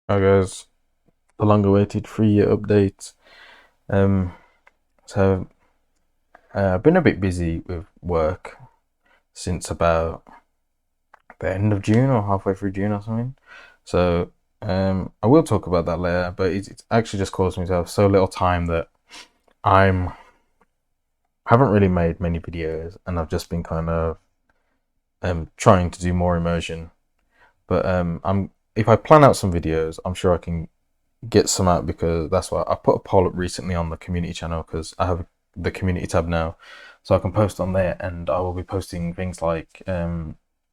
Hi guys, the long-awaited 3-year update. Um, so I've been a bit busy with work since about the end of June or halfway through June or something. So I will talk about that later, but it's actually just caused me to have so little time that I'm haven't really made many videos, and I've just been kind of trying to do more immersion. But I'm if I plan out some videos, I'm sure I can get some out because that's why I put a poll up recently on the community channel because I have the community tab now, so I can post on there, and I will be posting things like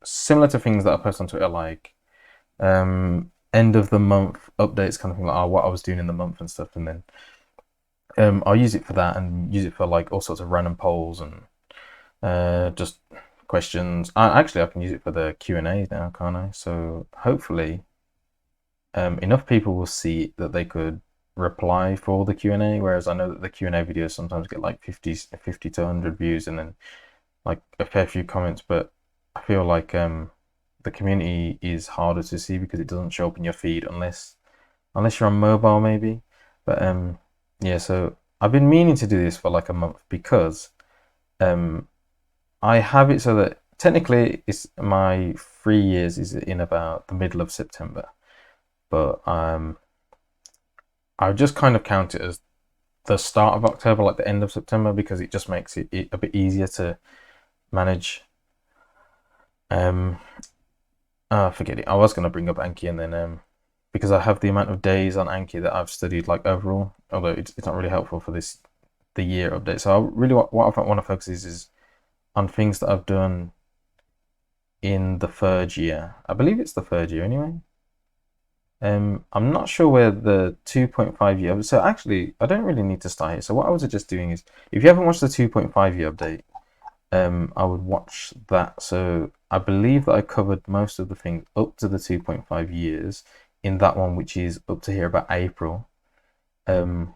similar to things that I post on Twitter, like end of the month updates, kind of thing, like what I was doing in the month and stuff, and then I'll use it for that and use it for like all sorts of random polls and just questions. Actually, I can use it for the Q&A now, can't I? So hopefully enough people will see that they could reply for the Q&A, whereas I know that the Q&A videos sometimes get like 50 to 100 views and then like a fair few comments, but I feel like the community is harder to see because it doesn't show up in your feed unless you're on mobile maybe. But yeah, so I've been meaning to do this for like a month because um I have it so that technically it's my 3 years is in about the middle of September, but I just kind of count it as the start of October, like the end of September, because it just makes it a bit easier to manage. Um, Forget it. I was going to bring up Anki, and then because I have the amount of days on Anki that I've studied like overall, although it's not really helpful for this the year update. So I really what I want to focus is on things that I've done in the third year. I believe it's the third year anyway. I'm not sure where the 2.5 year. So actually, I don't really need to start here. So what I was just doing is, if you haven't watched the 2.5 year update, I would watch that. So I believe that I covered most of the things up to the 2.5 years in that one, which is up to here about April. Um,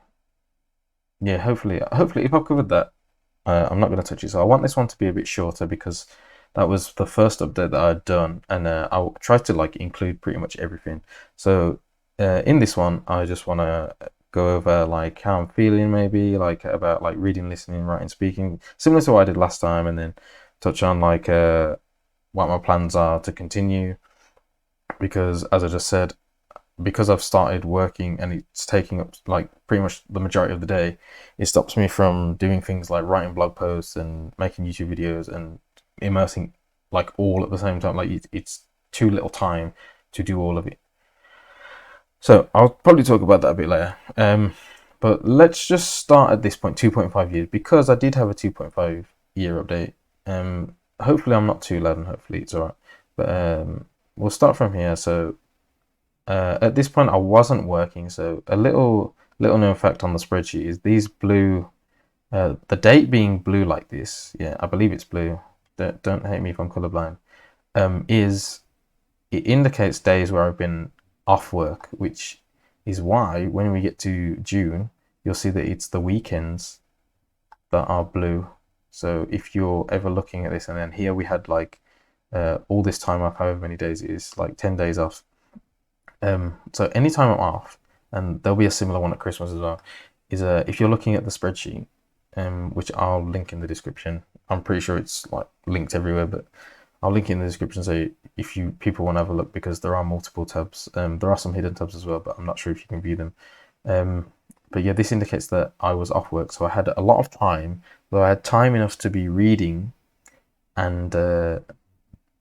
yeah, hopefully, if I've covered that, I'm not going to touch it. So I want this one to be a bit shorter because that was the first update that I'd done, and I tried to like include pretty much everything. So in this one, I just want to go over like how I'm feeling, maybe like about like reading, listening, writing, speaking, similar to what I did last time, and then touch on like what my plans are to continue. Because as I just said, because I've started working and it's taking up like pretty much the majority of the day, it stops me from doing things like writing blog posts and making YouTube videos and immersing like all at the same time. Like it's too little time to do all of it. So I'll probably talk about that a bit later. But let's just start at this point, 2.5 years, because I did have a 2.5 year update. Hopefully I'm not too loud and hopefully it's alright. But we'll start from here. So at this point, I wasn't working, so a little known fact on the spreadsheet is these blue, the date being blue like this. Yeah, I believe it's blue. Don't hate me if I'm colorblind. Is it indicates days where I've been off work, which is why when we get to June, you'll see that it's the weekends that are blue. So if you're ever looking at this, and then here we had like all this time off, however many days it is, like 10 days off. So anytime I'm off, and there'll be a similar one at Christmas as well, is if you're looking at the spreadsheet, which I'll link in the description. I'm pretty sure it's like linked everywhere, but I'll link it in the description so if you people want to have a look because there are multiple tabs. There are some hidden tabs as well, but I'm not sure if you can view them. But yeah, this indicates that I was off work, so I had a lot of time, though I had time enough to be reading and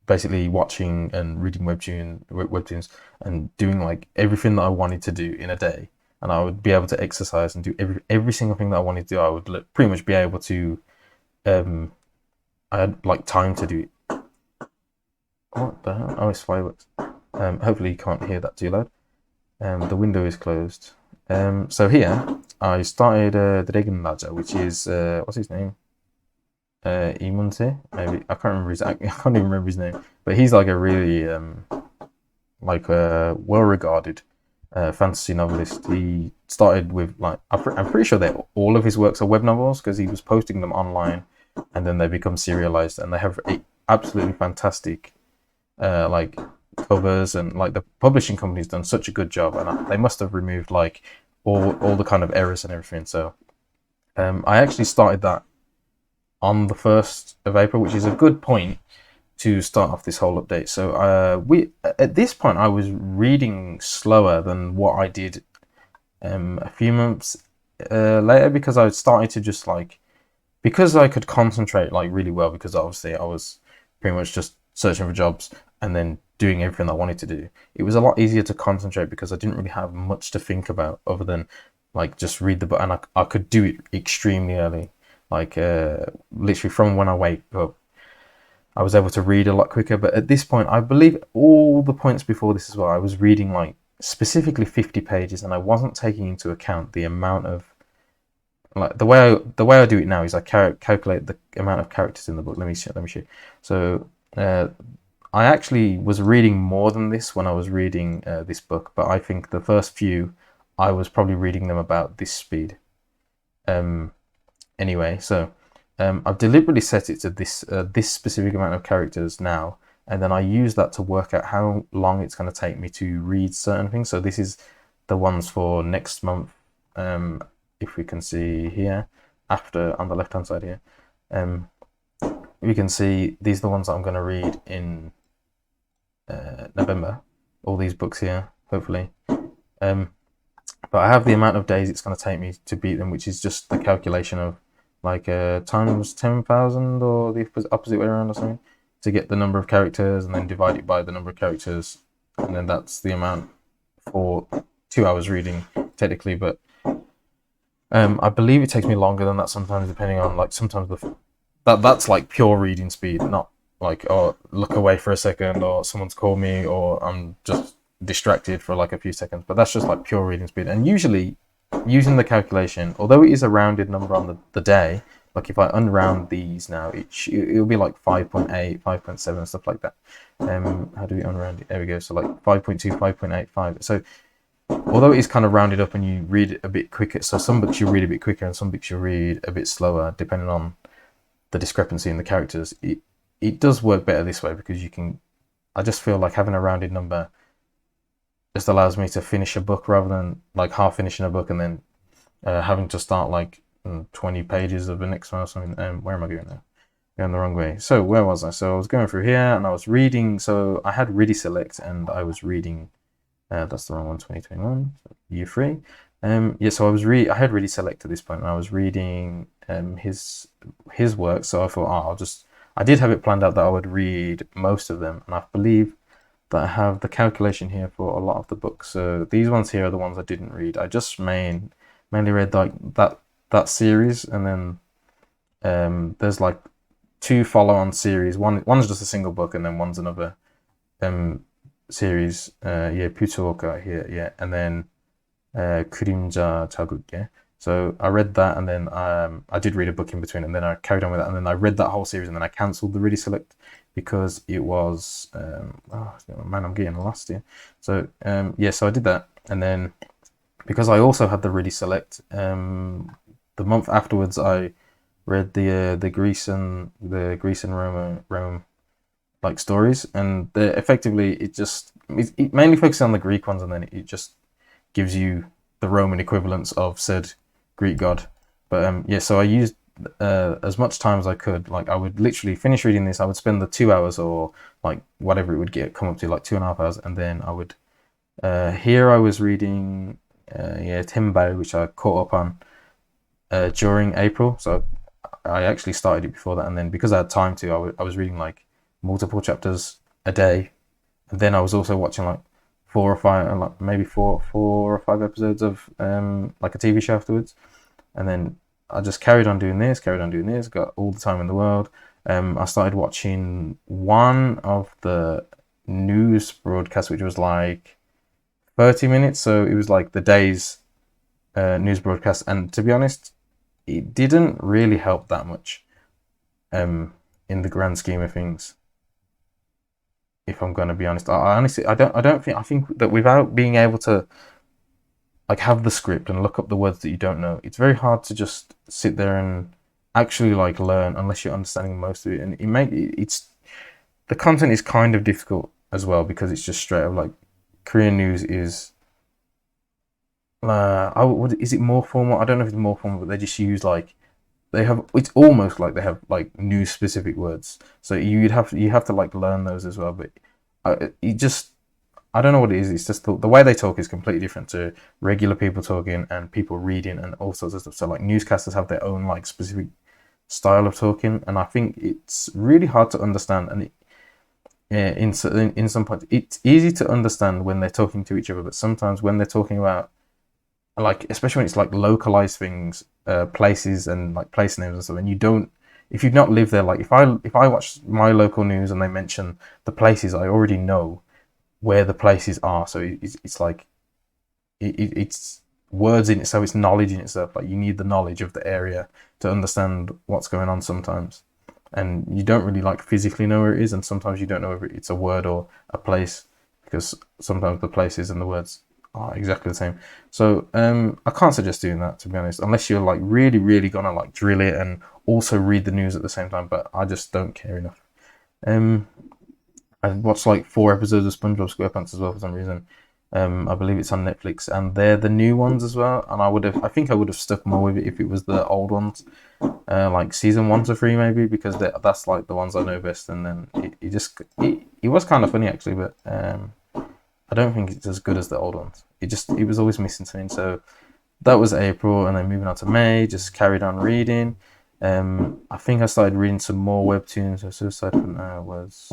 basically watching and reading webtoons and doing like everything that I wanted to do in a day, and I would be able to exercise and do every single thing that I wanted to do. I would pretty much be able to. Um, I had like time to do it. What the hell? Oh, it's fireworks. Hopefully you can't hear that too loud. The window is closed. So here I started the Dragon Ladder, which is what's his name? Imunte, maybe I can't remember I can't even remember his name, but he's like a really like a well-regarded fantasy novelist. He started with like I'm pretty sure that all of his works are web novels because he was posting them online, and then they become serialized, and they have a absolutely fantastic like covers, and like the publishing company's done such a good job, and they must have removed like all the kind of errors and everything. So I actually started that on the 1st of April, which is a good point to start off this whole update. So we at this point I was reading slower than what I did a few months later, because I started to just like, because I could concentrate like really well, because obviously I was pretty much just searching for jobs and then doing everything I wanted to do. It was a lot easier to concentrate because I didn't really have much to think about other than like just read the book, and I could do it extremely early, like literally from when I wake up. I was able to read a lot quicker. But at this point, I believe all the points before this as well, I was reading like specifically 50 pages, and I wasn't taking into account the amount of, like, the way I do it now is I calculate the amount of characters in the book. Let me show. So I actually was reading more than this when I was reading this book, but I think the first few I was probably reading them about this speed. Anyway, so I've deliberately set it to this specific amount of characters now, and then I use that to work out how long it's going to take me to read certain things. So this is the ones for next month. If we can see here, after on the left hand side here, we can see these are the ones that I'm going to read in November. All these books here, hopefully. But I have the amount of days it's going to take me to beat them, which is just the calculation of like times 10,000 or the opposite way around or something, to get the number of characters, and then divide it by the number of characters, and then that's the amount for 2 hours reading technically. But I believe it takes me longer than that sometimes, depending on like sometimes that's like pure reading speed, not like, oh, look away for a second, or someone's called me, or I'm just distracted for like a few seconds. But that's just like pure reading speed. And usually using the calculation, although it is a rounded number on the day, like if I unround these now, it'll be like 5.8, 5.7, stuff like that. How do we unround it? There we go. So like 5.2, 5.85. So although it is kind of rounded up and you read it a bit quicker, so some books you read a bit quicker and some books you read a bit slower, depending on the discrepancy in the characters, it does work better this way, because I just feel like having a rounded number just allows me to finish a book rather than like half finishing a book and then having to start like 20 pages of the next one or something. Where am I going now? Going the wrong way. So where was I? So I was going through here and I was reading. So I had Ready Select and I was reading. That's the wrong one. 2021. So year 3. Yeah. So I had Ready Select at this point, and I was reading his work. So I thought, I did have it planned out that I would read most of them, and I believe that I have the calculation here for a lot of the books. So these ones here are the ones I didn't read. I just mainly read like that series, and then there's like 2 follow-on series. One's just a single book, and then one's another series. Yeah, Putuoka here, yeah, and then Kurimja Chaguk. So I read that, and then I did read a book in between, and then I carried on with that, and then I read that whole series, and then I cancelled the Ready Select because it was man, I'm getting lost here. So yeah, so I did that, and then because I also had the Ready Select, the month afterwards I read the Greece and Rome like stories, and effectively it mainly focuses on the Greek ones, and then it just gives you the Roman equivalents of said Greek god. But yeah, so I used as much time as I could. Like I would literally finish reading this, I would spend the 2 hours or like whatever it would come up to, like 2.5 hours, and then I would here I was reading Timbao, which I caught up on during April. So I actually started it before that, and then because I had time to, I was reading like multiple chapters a day, and then I was also watching like 4 or 5, like maybe four or 5 episodes of like a TV show afterwards, and then I just carried on doing this, got all the time in the world. I started watching one of the news broadcasts, which was like 30 minutes, so it was like the day's news broadcast, and to be honest, it didn't really help that much in the grand scheme of things. If I'm going to be honest, I honestly, I think that without being able to like have the script and look up the words that you don't know, it's very hard to just sit there and actually like learn unless you're understanding most of it. And it's the content is kind of difficult as well, because it's just straight up like Korean news is is it more formal? I don't know if it's more formal, but they just use like they have it's almost like they have like news specific words. So you have to like learn those as well. But you just I don't know what it is. It's just the way they talk is completely different to regular people talking and people reading and all sorts of stuff. So like newscasters have their own like specific style of talking, and I think it's really hard to understand. And in some points, it's easy to understand when they're talking to each other, but sometimes when they're talking about like, especially when it's like localized things, places and like place names and stuff, and you don't, if you've not lived there, like if I watch my local news and they mention the places, I already know where the places are. So it's like it's words in it, so it's knowledge in itself. Like you need the knowledge of the area to understand what's going on sometimes, and you don't really like physically know where it is, and sometimes you don't know if it's a word or a place, because sometimes the places and the words are exactly the same. So I can't suggest doing that, to be honest, unless you're like really really gonna like drill it and also read the news at the same time. But I just don't care enough. um I watched like 4 episodes of SpongeBob SquarePants as well for some reason. I believe it's on Netflix, and they're the new ones as well. And I think I would have stuck more with it if it was the old ones, like season 1 to 3 maybe, because that's like the ones I know best. And then it was kind of funny actually, but I don't think it's as good as the old ones. It was always missing something. So that was April, and then moving on to May, just carried on reading. I think I started reading some more webtoons. So Suicide Hunter was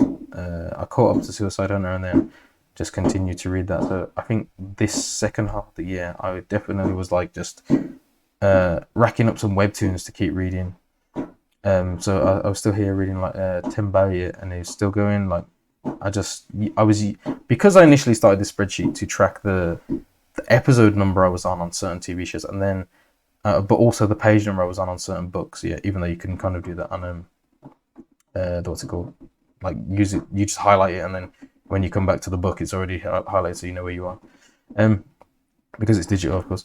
I caught up to Suicide Hunter and then just continued to read that. So I think this second half of the year, I definitely was like just racking up some webtoons to keep reading. So I was still here reading like Tembaye, and it's still going. Like I was because I initially started this spreadsheet to track the episode number I was on certain TV shows, and then but also the page number I was on certain books. Yeah, even though you can kind of do that on what's it called? Like use it, you just highlight it, and then when you come back to the book, it's already highlighted, so you know where you are. Because it's digital, of course.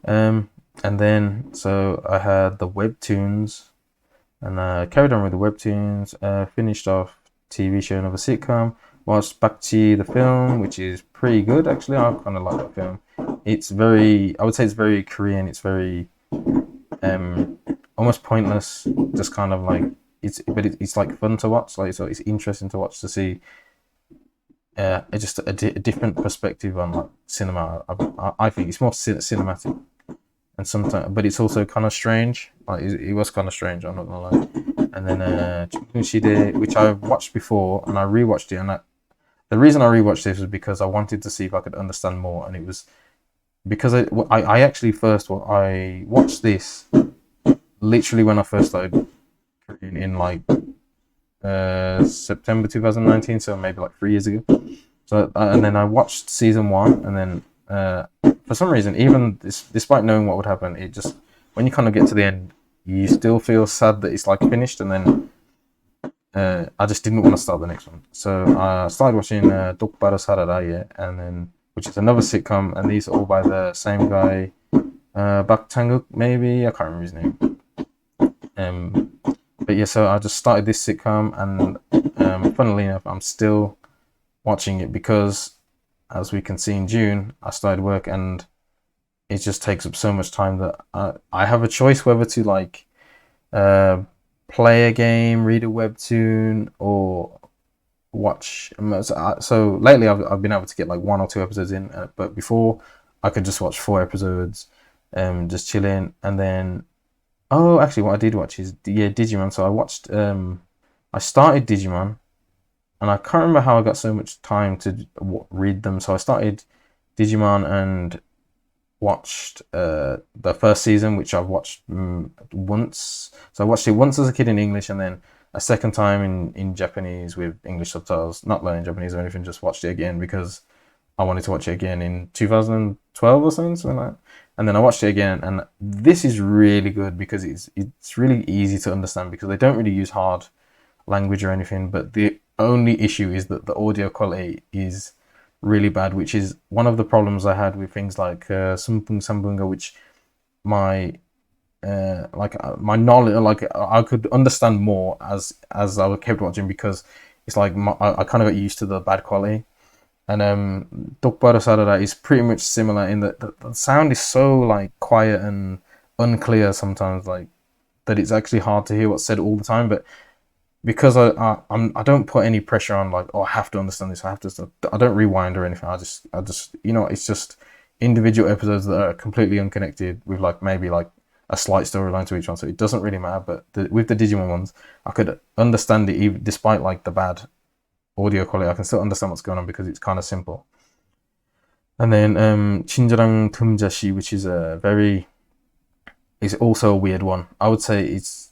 And then so I had the webtoons, and carried on with the webtoons. Finished off TV show, another sitcom. Watched Bakchi the film, which is pretty good actually. I kind of like that film. It's very, I would say, it's very Korean. It's very almost pointless. Just kind of like it's like fun to watch. Like so, it's interesting to watch to see. Just a different perspective on like cinema. I think it's more cinematic, and sometimes, but it's also kind of strange. Like it was kind of strange. I'm not gonna lie. And then Shide, which I've watched before, and I rewatched it. And the reason I rewatched this was because I wanted to see if I could understand more, and it was because I actually I watched this literally when I first started in like September 2019, so maybe like 3 years ago. So and then I watched season 1, and then for some reason, even despite knowing what would happen, it just, when you kind of get to the end, you still feel sad that it's like finished. And then I just didn't want to start the next one, so I started watching Dokbara Sararaye, and then which is another sitcom, and these are all by the same guy, Bak Chang-wook, maybe, I can't remember his name. But yeah, so I just started this sitcom, and funnily enough, I'm still watching it because, as we can see in June, I started work, and it just takes up so much time that I have a choice whether to like play a game, read a webtoon, or watch. So lately, I've been able to get like 1 or 2 episodes in, but before I could just watch 4 episodes, just chilling, and then. Oh, actually, what I did watch is Digimon. So I watched. I started Digimon, and I can't remember how I got so much time to read them. So I started Digimon and watched the first season, which I've watched once. So I watched it once as a kid in English, and then a second time in Japanese with English subtitles. Not learning Japanese or anything, just watched it again because I wanted to watch it again in 2012 or something like that. And then I watched it again, and this is really good because it's really easy to understand because they don't really use hard language or anything. But the only issue is that the audio quality is really bad, which is one of the problems I had with things like Sumpung Sambunga, which my my knowledge, like I could understand more as I kept watching, because it's like I kind of got used to the bad quality. And Dokbara Sarada is pretty much similar in that the sound is so like quiet and unclear sometimes, like that it's actually hard to hear what's said all the time. But because I don't put any pressure on like, oh, I have to understand this, I have to, I don't rewind or anything. I just it's just individual episodes that are completely unconnected with like maybe like a slight storyline to each one, so it doesn't really matter. But with the Digimon ones, I could understand it even despite like the bad audio quality. I can still understand what's going on because it's kind of simple. And then 친절한 금자씨, which is a very, is also a weird one. I would say it's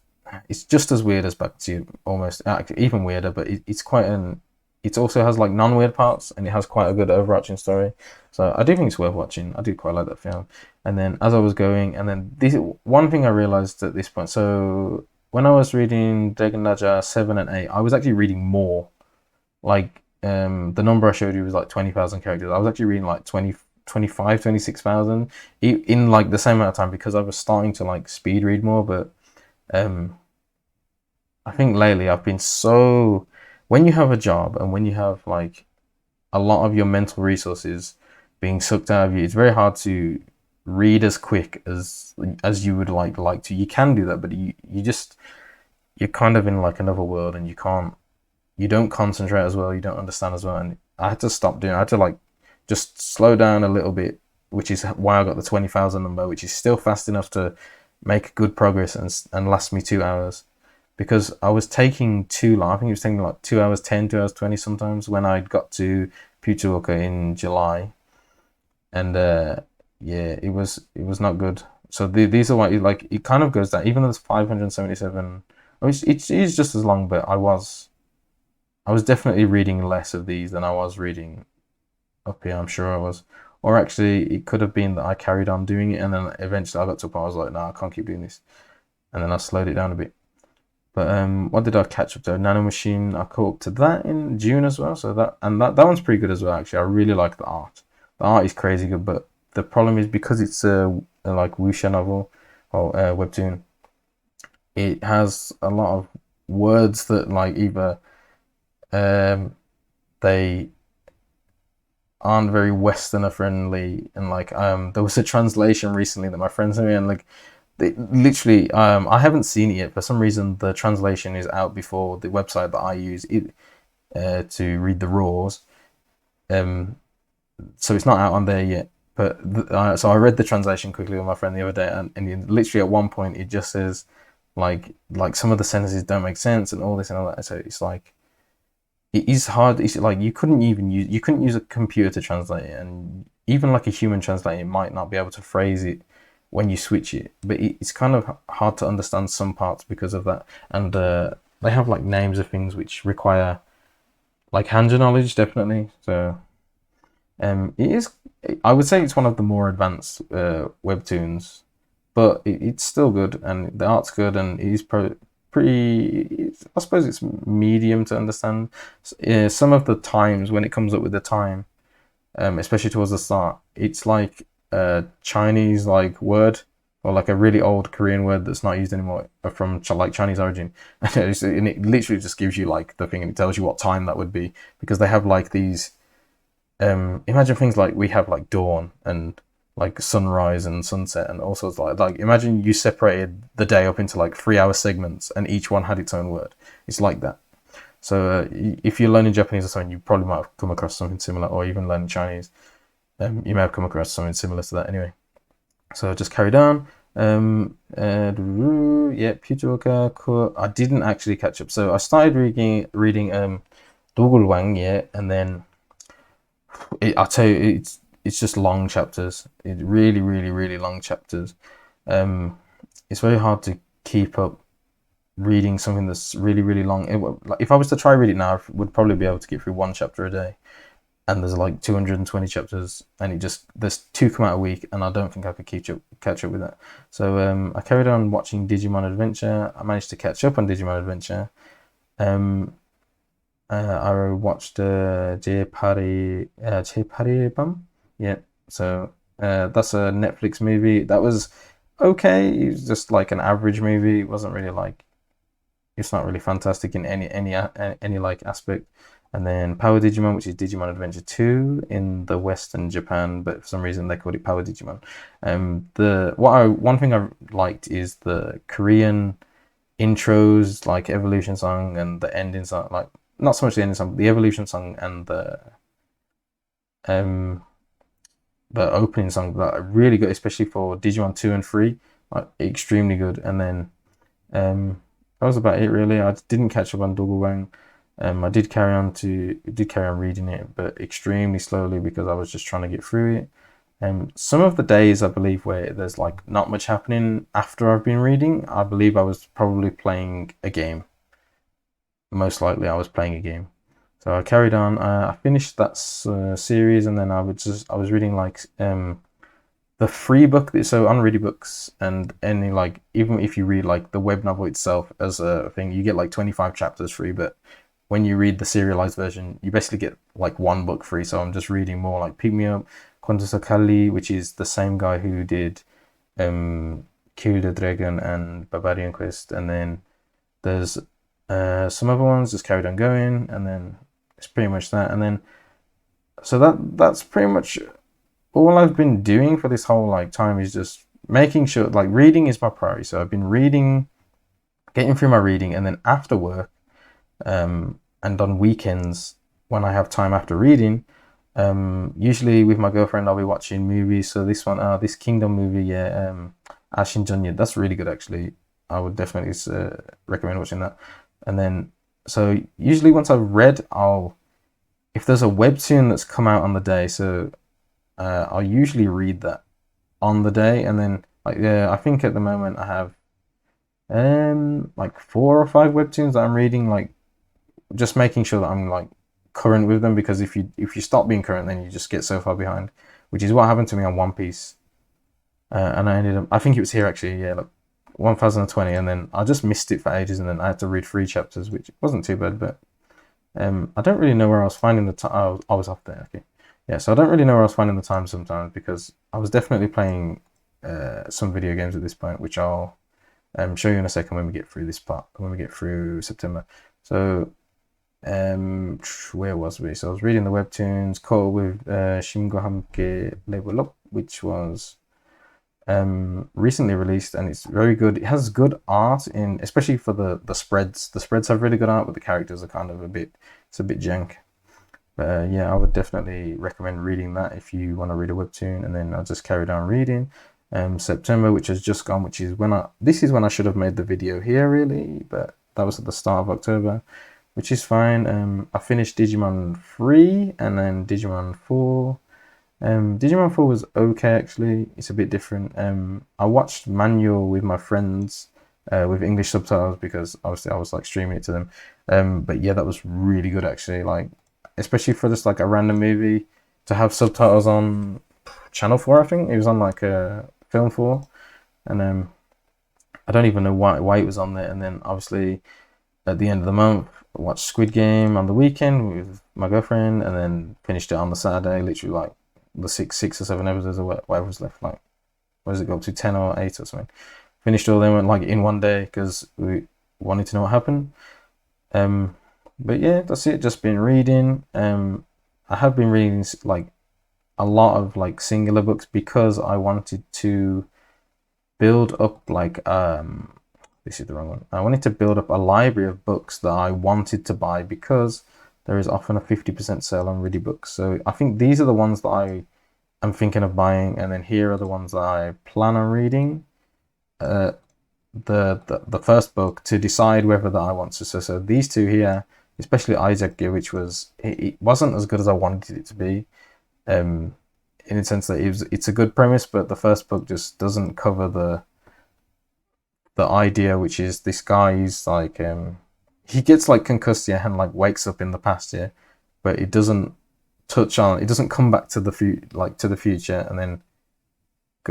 just as weird as Bakti, almost actually even weirder. But it's quite an, it also has like non-weird parts, and it has quite a good overarching story. So I do think it's worth watching. I did quite like that film. And then as I was going, and then this one thing I realized at this point. So when I was reading Dragon Naja 7 and 8, I was actually reading more. Like the number I showed you was like 20,000 characters. I was actually reading like 20, 25, 26,000 in like the same amount of time because I was starting to like speed read more. But um, I think lately I've been so, when you have a job and when you have like a lot of your mental resources being sucked out of you, it's very hard to read as quick as you would like to. You can do that, but you just, you're kind of in like another world, and you don't concentrate as well, you don't understand as well. And I had to stop doing it. I had to like just slow down a little bit, which is why I got the 20,000 number, which is still fast enough to make good progress and last me 2 hours. Because I was taking too long. I think it was taking like 2 hours 10, 2 hours 20 sometimes when I got to Fukuoka in July. And yeah, it was not good. So these are why like it kind of goes down, even though it's 577. I mean, it is just as long, but I was definitely reading less of these than I was reading up here. I'm sure I was. Or actually, it could have been that I carried on doing it, and then eventually I got to a point I was like, no, I can't keep doing this, and then I slowed it down a bit. But what did I catch up to? Nano Machine. I caught up to that in June as well. So that one's pretty good as well. Actually, I really like the art. The art is crazy good, but the problem is because it's a like wuxia novel or webtoon, it has a lot of words that like either um, they aren't very Westerner friendly, and like there was a translation recently that my friend sent me, and like they literally I haven't seen it yet. For some reason, the translation is out before the website that I use it to read the raws. Um, so it's not out on there yet. But so I read the translation quickly with my friend the other day, and literally at one point it just says like some of the sentences don't make sense and all this and all that. So it's like it is hard. It's like you couldn't use a computer to translate it, and even like a human translator might not be able to phrase it when you switch it. But it's kind of hard to understand some parts because of that, and they have like names of things which require like Hanja knowledge definitely. So it is. I would say it's one of the more advanced webtoons, but it's still good, and the art's good, and it is pretty. I suppose it's medium to understand. Some of the times when it comes up with the time, especially towards the start, it's like a Chinese like word or like a really old Korean word that's not used anymore from like Chinese origin, and it literally just gives you like the thing, and it tells you what time that would be because they have like these imagine things like we have like dawn and like sunrise and sunset and all sorts like imagine you separated the day up into like 3 hour segments and each one had its own word. It's like that. So if you're learning Japanese or something, you probably might have come across something similar, or even learning Chinese, you may have come across something similar to that anyway. So just carried on. Yeah, Pituoka. I didn't actually catch up. So I started reading Dogul Wang, yeah, and then I tell you, it's just long chapters. It really, really, really long chapters. Um, it's very hard to keep up reading something that's really, really long. Like if I was to try read it now, I would probably be able to get through one chapter a day. And there's like 220 chapters, and there's two come out a week, and I don't think I could catch up with that. So I carried on watching Digimon Adventure. I managed to catch up on Digimon Adventure. Um, I watched Je Pari Bum. Yeah, so that's a Netflix movie. That was okay. It was just like an average movie. It wasn't really like it's not really fantastic in any like aspect. And then Power Digimon, which is Digimon Adventure 2 in the Western Japan, but for some reason they called it Power Digimon. The one thing I liked is the Korean intros, like Evolution song and the ending song, like not so much the ending song, but the Evolution song and um the opening song that are really good, especially for Digimon 2 and 3, like extremely good. And then that was about it really. I didn't catch up on Double. I did carry on reading it, but extremely slowly because I was just trying to get through it. Some of the days I believe where there's like not much happening after I've been reading, I believe I was probably playing a game. Most likely, I was playing a game. So I carried on. I finished that series, and then I was reading like the free book. So on Ready Books and any like even if you read like the web novel itself as a thing, you get like 25 chapters free. But when you read the serialized version, you basically get like one book free. So I'm just reading more like Pick Me Up, Quantum Kali, which is the same guy who did Kill the Dragon and Barbarian Quest, and then there's some other ones just carried on going, and then it's pretty much that. And then so that's pretty much all I've been doing for this whole like time is just making sure like reading is my priority. So I've been reading, getting through my reading, and then after work, and on weekends when I have time after reading, usually with my girlfriend I'll be watching movies. So this Kingdom movie, yeah, Ashin Junya, that's really good actually. I would definitely recommend watching that. And then so usually once I've read, if there's a webtoon that's come out on the day, so I'll usually read that on the day, and then like yeah, I think at the moment I have like 4 or 5 webtoons that I'm reading, like just making sure that I'm like current with them, because if you stop being current, then you just get so far behind, which is what happened to me on One Piece. And I ended up, I think it was here actually, yeah, like 1020, and then I just missed it for ages, and then I had to read 3 chapters, which wasn't too bad, but I don't really know where I was finding the time. I was off there, okay. Yeah, so I don't really know where I was finding the time sometimes, because I was definitely playing some video games at this point, which I'll show you in a second when we get through this part, when we get through September. So, where was we? So I was reading the webtoons, caught up with Shingo Hamke Level Up, which was recently released, and it's very good. It has good art in, especially for the spreads. The spreads have really good art, but the characters are kind of it's a bit jank. But yeah, I would definitely recommend reading that if you want to read a webtoon. And then I just carried on reading. September, which has just gone, which is this is when I should have made the video here really, but that was at the start of October, which is fine. I finished Digimon 3 and then Digimon 4. Digimon 4 was okay actually. It's a bit different. I watched manual with my friends with English subtitles, because obviously I was like streaming it to them. But yeah, that was really good actually. Like especially for just like a random movie to have subtitles on Channel 4, I think it was on like Film 4, and I don't even know why it was on there. And then obviously at the end of the month, I watched Squid Game on the weekend with my girlfriend, and then finished it on the Saturday, literally like the six or 7 episodes or whatever was left. Like, what does it go up to, 10 or 8 or something? Finished all them like in one day because we wanted to know what happened. But yeah, that's it. Just been reading. I have been reading like a lot of like singular books, because I wanted to build up like this is the wrong one. I wanted to build up a library of books that I wanted to buy, because there is often a 50% sale on Ready Books. So I think these are the ones that I am thinking of buying, and then here are the ones that I plan on reading. The first book to decide whether that I want to. So these two here, especially Isaac, which it wasn't as good as I wanted it to be. In the sense that it's a good premise, but the first book just doesn't cover the idea, which is this guy is like he gets like concussed, yeah, and like wakes up in the past, yeah, but it doesn't come back to the future, and then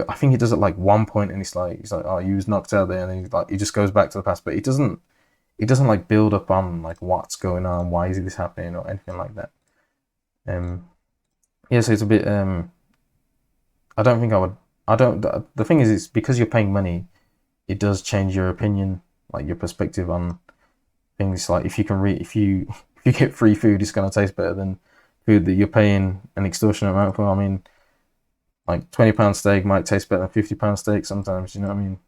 I think he does it like one point, and he's like oh, you was knocked out there, and then he just goes back to the past, but it doesn't like build up on like what's going on, why is this happening, or anything like that. Yeah, so it's a bit I don't think I would. I don't. The thing is, it's because you're paying money, it does change your opinion, like your perspective on. things like if you can read, if you if you get free food, it's gonna taste better than food that you're paying an extortionate amount for. I mean, like £20 steak might taste better than £50 steak sometimes. You know what I mean?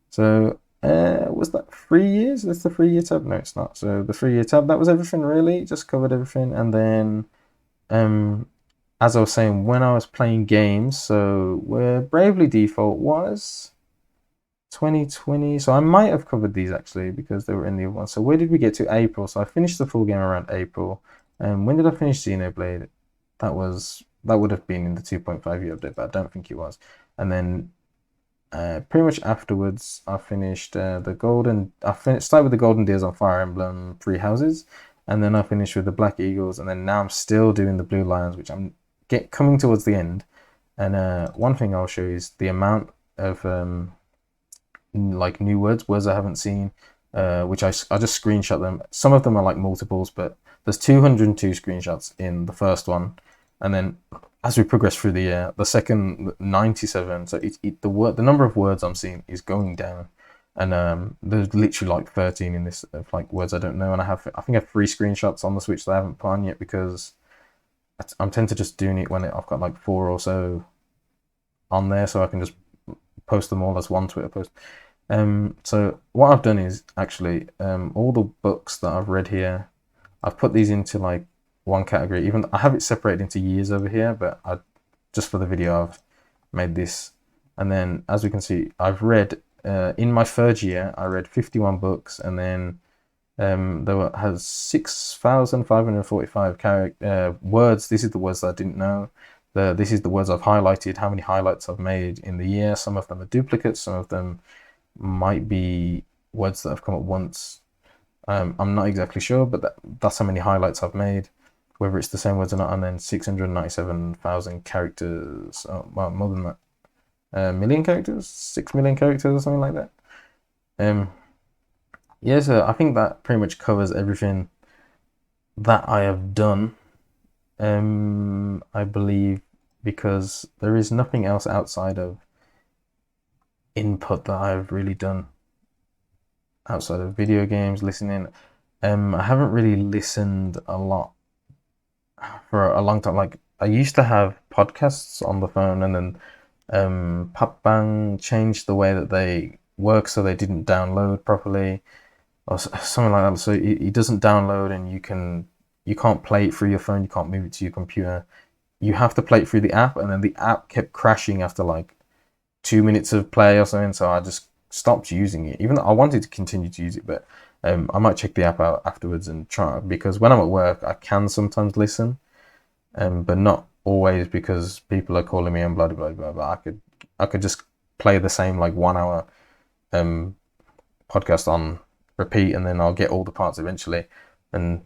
So was that 3 years? That's the 3 year tab? No, it's not. So the 3 year tab, that was everything really. Just covered everything, and then um as I was saying, when I was playing games, so where Bravely Default was 2020. So I might have covered these actually because they were in the other one. So where did we get to? April. So I finished the full game around April. And when did I finish Xenoblade? That would have been in the 2.5 year update, but I don't think it was. And then pretty much afterwards, I finished the golden. Started with the Golden Deers on Fire Emblem Three Houses, and then I finished with the Black Eagles, and then now I'm still doing the Blue Lions, which I'm coming towards the end. And one thing I'll show you is the amount of like new words I haven't seen, which I just screenshot them. Some of them are like multiples, but there's 202 screenshots in the first one, and then as we progress through the year, the second 97. So the number of words I'm seeing is going down, and there's literally like 13 in this of like words I don't know, and I think I have 3 screenshots on the Switch that I haven't put on yet because I'm tend to just doing it when I've got like 4 or so on there, so I can just post them all as one Twitter post. So what I've done is actually all the books that I've read here, I've put these into like one category. Even I have it separated into years over here, but I just for the video I've made this. And then as we can see, I've read in my third year I read 51 books, and then has 6,545 words. This is the words that I didn't know. This is the words I've highlighted, how many highlights I've made in the year. Some of them are duplicates, some of them might be words that have come up once. I'm not exactly sure, but that's how many highlights I've made, whether it's the same words or not. And then 697,000 characters, well, more than that, million characters, 6 million characters or something like that. Yeah, so I think that pretty much covers everything that I have done. I believe, because there is nothing else outside of input that I've really done outside of video games, listening. I haven't really listened a lot for a long time. Like I used to have podcasts on the phone, and then Popbang changed the way that they work, so they didn't download properly or something like that. So it doesn't download, and you can't play it through your phone. You can't move it to your computer. You have to play it through the app, and then the app kept crashing after like 2 minutes of play or something. So I just stopped using it, even though I wanted to continue to use it. But I might check the app out afterwards and try, because when I'm at work, I can sometimes listen, but not always, because people are calling me and blah blah blah. But I could just play the same like 1 hour podcast on repeat, and then I'll get all the parts eventually, and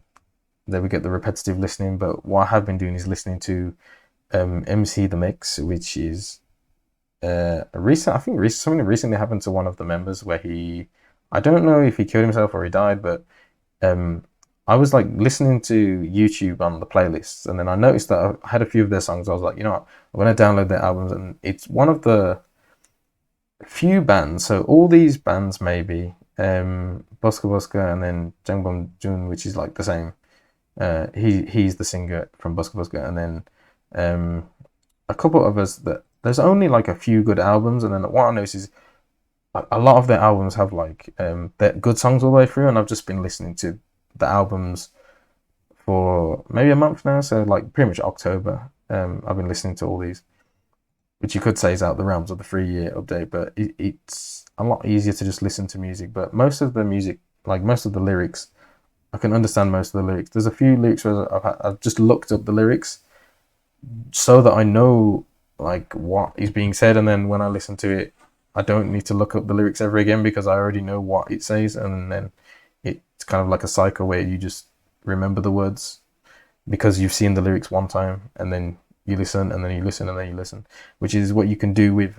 then we get the repetitive listening. But what I have been doing is listening to MC The Mix, which is something recently happened to one of the members where I don't know if he killed himself or he died, but I was like listening to YouTube on the playlists, and then I noticed that I had a few of their songs. I was like, you know what, I'm going to download their albums, and it's one of the few bands. So all these bands, maybe Buska Buska, and then Jangbom Jun, which is like the same. He's the singer from Buska Buska, and then a couple of us that there's only like a few good albums, and then what I notice is a lot of their albums have like they're good songs all the way through, and I've just been listening to the albums for maybe a month now, so like pretty much October. I've been listening to all these, which you could say is out the realms of the 3 year update, but it's a lot easier to just listen to music. But most of the music, like most of the lyrics, I can understand most of the lyrics. There's a few lyrics where I've just looked up the lyrics so that I know like what is being said, and then when I listen to it, I don't need to look up the lyrics ever again because I already know what it says, and then it's kind of like a cycle where you just remember the words because you've seen the lyrics one time, and then you listen, and then you listen, and then you listen, which is what you can do with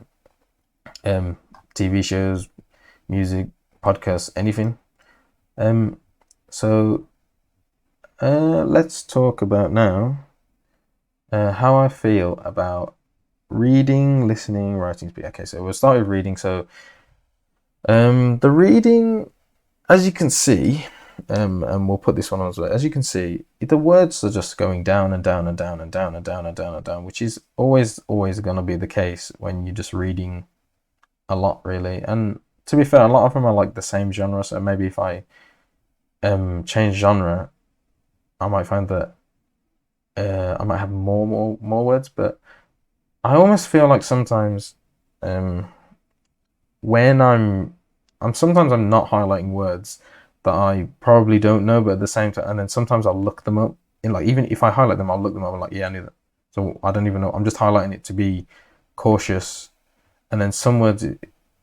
TV shows, music, podcasts, anything. So let's talk about now how I feel about reading, listening, writing, speaking. Okay, so we'll start with reading. So the reading, as you can see, and we'll put this one on as well. As you can see, the words are just going down and down and down and down and down and down and down, which is always going to be the case when you're just reading a lot, really. And to be fair, a lot of them are like the same genre, so maybe if I change genre, I might find that I might have more words. But I almost feel like sometimes um, when I'm sometimes I'm not highlighting words that I probably don't know, but at the same time, and then sometimes I'll look them up. In like even if I highlight them, I'll look them up. I'm like, yeah, I knew that. So I don't even know. I'm just highlighting it to be cautious. And then some words,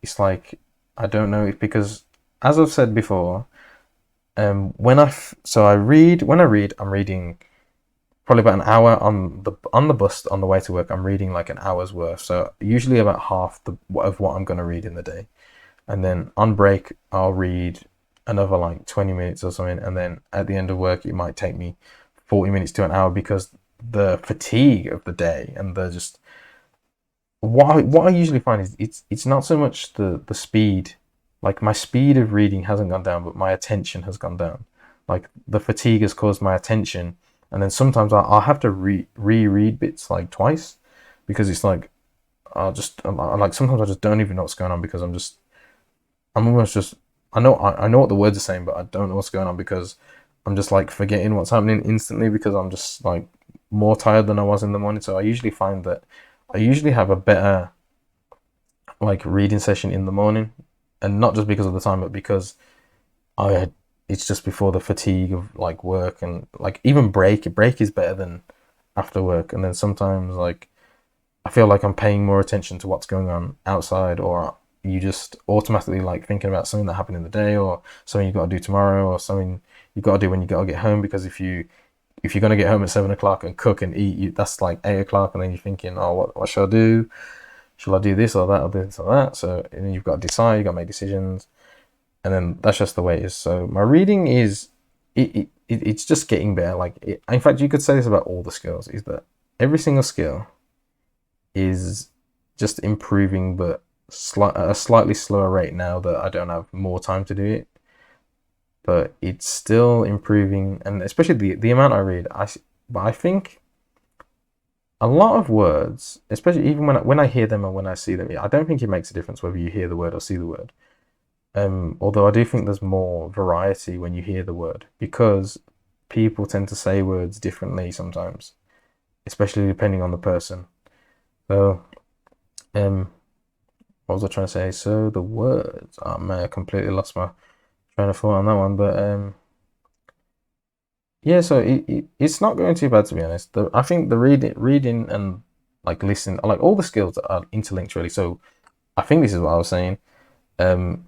it's like I don't know. It's because, as I've said before, so I read when I read, I'm reading probably about an hour on the bus on the way to work. I'm reading like an hour's worth. So usually about half of what I'm going to read in the day. And then on break, I'll read another like 20 minutes or something. And then at the end of work, it might take me 40 minutes to an hour because the fatigue of the day and the just what I usually find is it's not so much the speed, like my speed of reading hasn't gone down, but my attention has gone down. Like the fatigue has caused my attention, and then sometimes I'll have to reread bits like twice because it's like like sometimes I just don't even know what's going on because I'm almost just I know what the words are saying, but I don't know what's going on because I'm just like forgetting what's happening instantly because I'm just like more tired than I was in the morning. So I usually find that I usually have a better like reading session in the morning, and not just because of the time, but because I it's just before the fatigue of like work and like even break is better than after work. And then sometimes like I feel like I'm paying more attention to what's going on outside, or you just automatically like thinking about something that happened in the day, or something you got to do tomorrow, or something you got to do when you got to get home. Because if you're gonna get home at 7 o'clock and cook and eat, that's like 8 o'clock, and then you're thinking, oh, what should I do? Should I do this or that or this or that? So and then you've got to decide, you got to make decisions, and then that's just the way it is. So my reading is it's just getting better. In fact, you could say this about all the skills: is that every single skill is just improving, but at a slightly slower rate now that I don't have more time to do it. But it's still improving, and especially the amount I read. But I think a lot of words, especially even when I hear them and when I see them, I don't think it makes a difference whether you hear the word or see the word. Although I do think there's more variety when you hear the word because people tend to say words differently sometimes, especially depending on the person. So, um, what was I trying to say? So the words. Oh man, I completely lost my train of thought on that one. But yeah. So it's not going too bad to be honest. I think the reading and like listening, like all the skills are interlinked really. So I think this is what I was saying. Um,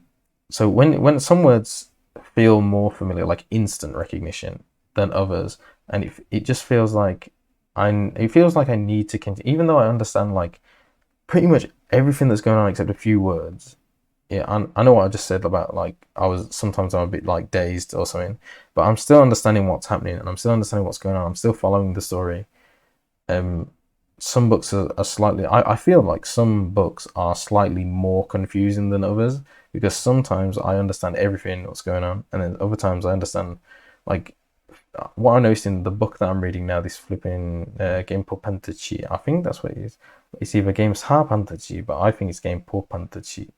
so when some words feel more familiar, like instant recognition, than others, and it just feels like it feels like I need to continue, even though I understand like pretty much everything that's going on except a few words. Yeah, I know what I just said about like sometimes I'm a bit like dazed or something, but I'm still understanding what's happening and I'm still understanding what's going on. I'm still following the story. Um, some books are slightly. I feel like some books are slightly more confusing than others because sometimes I understand everything what's going on, and then other times I understand like what I noticed in the book that I'm reading now, this flipping Game Po Pantachi. I think that's what it is. It's either Games Ha Pantachi, but I think it's Game Po Pantachi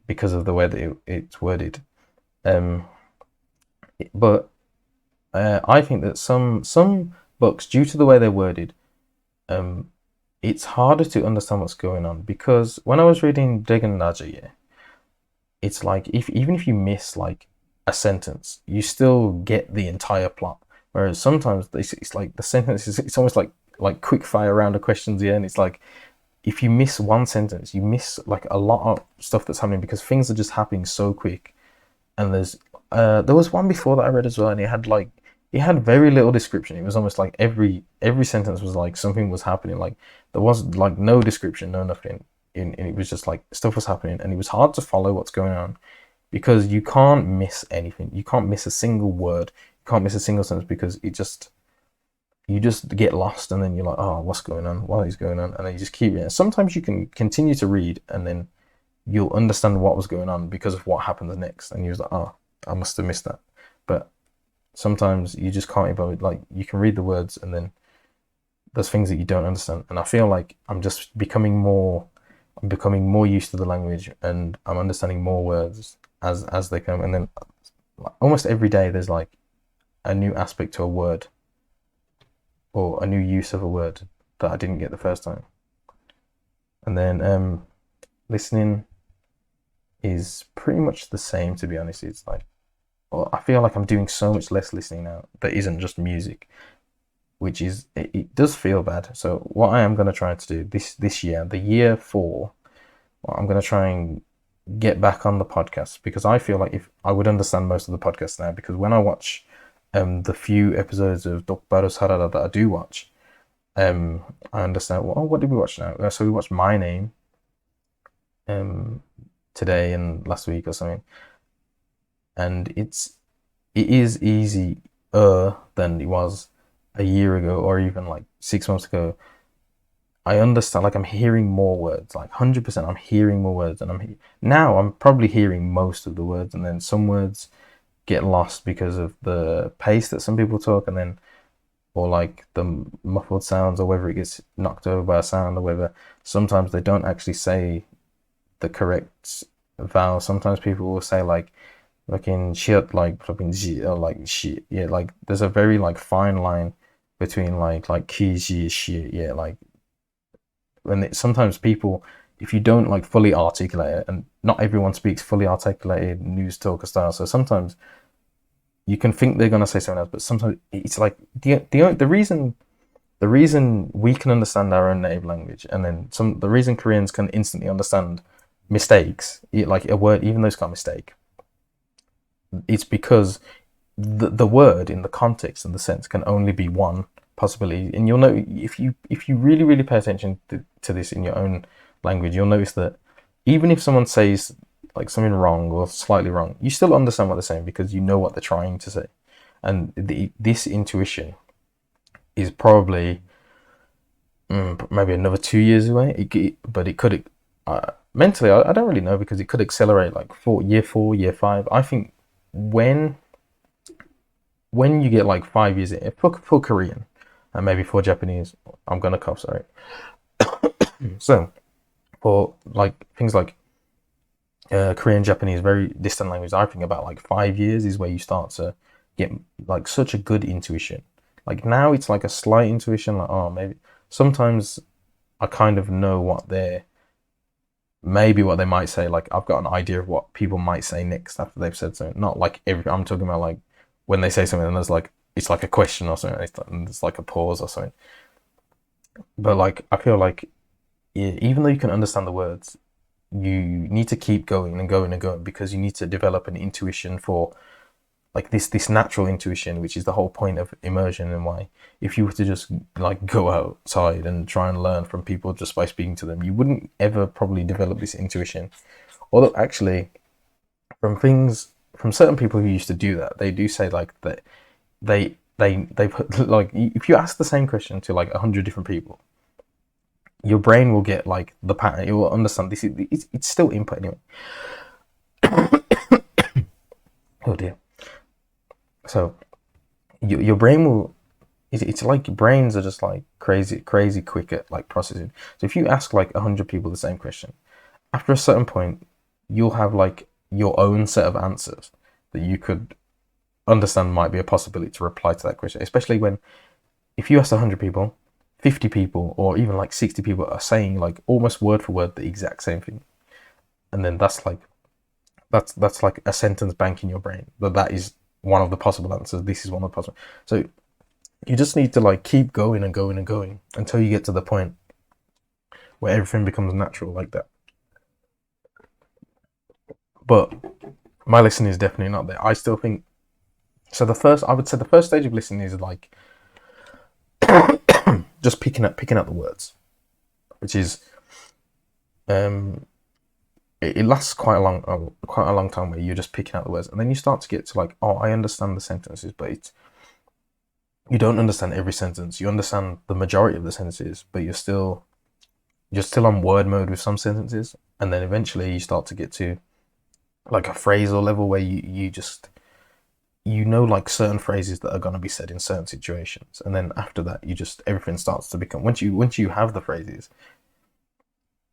because of the way that it's worded. Um, but I think that some books, due to the way they're worded, um, it's harder to understand what's going on because when I was reading Degen Naja, it's like if even if you miss like a sentence, you still get the entire plot. Whereas sometimes it's like the sentence is it's almost like quick fire round of questions here, and it's like if you miss one sentence, you miss like a lot of stuff that's happening because things are just happening so quick. And there was one before that I read as well, and it had very little description. It was almost like every sentence was like something was happening. Like there was like no description, no nothing. And it was just like stuff was happening, and it was hard to follow what's going on because you can't miss anything. You can't miss a single word. You can't miss a single sentence because you just get lost, and then you're like, oh, what's going on? What is going on? And then you just keep reading. Sometimes you can continue to read, and then you'll understand what was going on because of what happens next, and you're like, oh, I must have missed that. but sometimes you just can't even, like, you can read the words and then there's things that you don't understand. And I feel like I'm becoming more used to the language, and I'm understanding more words as they come. And then like, almost every day there's like a new aspect to a word or a new use of a word that I didn't get the first time. And then listening is pretty much the same, to be honest. It's like, well, I feel like I'm doing so much less listening now that isn't just music, which is, it does feel bad. So what I am going to try to do this year, the year 4, well, I'm going to try and get back on the podcast, because I feel like if I would understand most of the podcasts now, because when I watch the few episodes of Doc Baros Harada that I do watch, I understand. Well, what did we watch now? So we watched My Name today and last week or something, and it is easier than it was a year ago or even like 6 months ago. I understand, like I'm hearing more words, like 100%. I'm hearing more words, and now I'm probably hearing most of the words, and then some words get lost because of the pace that some people talk, and then or like the muffled sounds, or whether it gets knocked over by a sound, or whether sometimes they don't actually say the correct vowel. Sometimes people will say like in shit, like flipping z, or like shit. Yeah, like there's a very like fine line between like ki, ji, shit. Yeah, like sometimes people, if you don't like fully articulate it, and not everyone speaks fully articulated news talker style, so sometimes you can think they're gonna say something else, but sometimes it's like the reason we can understand our own native language, and then the reason Koreans can instantly understand mistakes, like a word, even though it's got a mistake, it's because the word in the context and the sense can only be one possibility. And you'll know, if you really really pay attention to this in your own language, you'll notice that even if someone says like something wrong or slightly wrong, you still understand what they're saying because you know what they're trying to say. And this intuition is probably maybe another 2 years away. But it could mentally, I don't really know, because it could accelerate like year 4, year 5. I think when you get like 5 years in, for Korean and maybe for Japanese, I'm gonna cough, sorry. So for like things like Korean, Japanese, very distant language, I think about like 5 years is where you start to get like such a good intuition. Like now it's like a slight intuition, like, oh, maybe sometimes I kind of know maybe what they might say. Like I've got an idea of what people might say next after they've said something. Not like I'm talking about like when they say something and there's like, it's like a question or something, and there's like a pause or something. But like I feel like, yeah, even though you can understand the words, you need to keep going and going and going, because you need to develop an intuition for like this natural intuition, which is the whole point of immersion. And why, if you were to just like go outside and try and learn from people just by speaking to them, you wouldn't ever probably develop this intuition. Although actually, from certain people who used to do that, they do say like that they put like, if you ask the same question to like 100 different people, your brain will get like the pattern. It will understand this. It's still input anyway. Oh dear. So your brain will. It's like your brains are just like crazy quick at like processing. So if you ask like 100 people the same question, after a certain point, you'll have like your own set of answers that you could understand might be a possibility to reply to that question. Especially when, if you ask 100 people, 50 people, or even like 60 people are saying like almost word for word the exact same thing, and then that's like a sentence bank in your brain that is one of the possible answers. This is one of the possible. So you just need to like keep going and going and going until you get to the point where everything becomes natural like that. But my listening is definitely not there. I still think so. I would say the first stage of listening is like just picking up the words, which is it lasts quite a long time where you're just picking out the words, and then you start to get to like, oh, I understand the sentences, but you don't understand every sentence. You understand the majority of the sentences, but you're still on word mode with some sentences, and then eventually you start to get to like a phrasal level where you just you know, like certain phrases that are going to be said in certain situations, and then after that you just everything starts to become, once you have the phrases,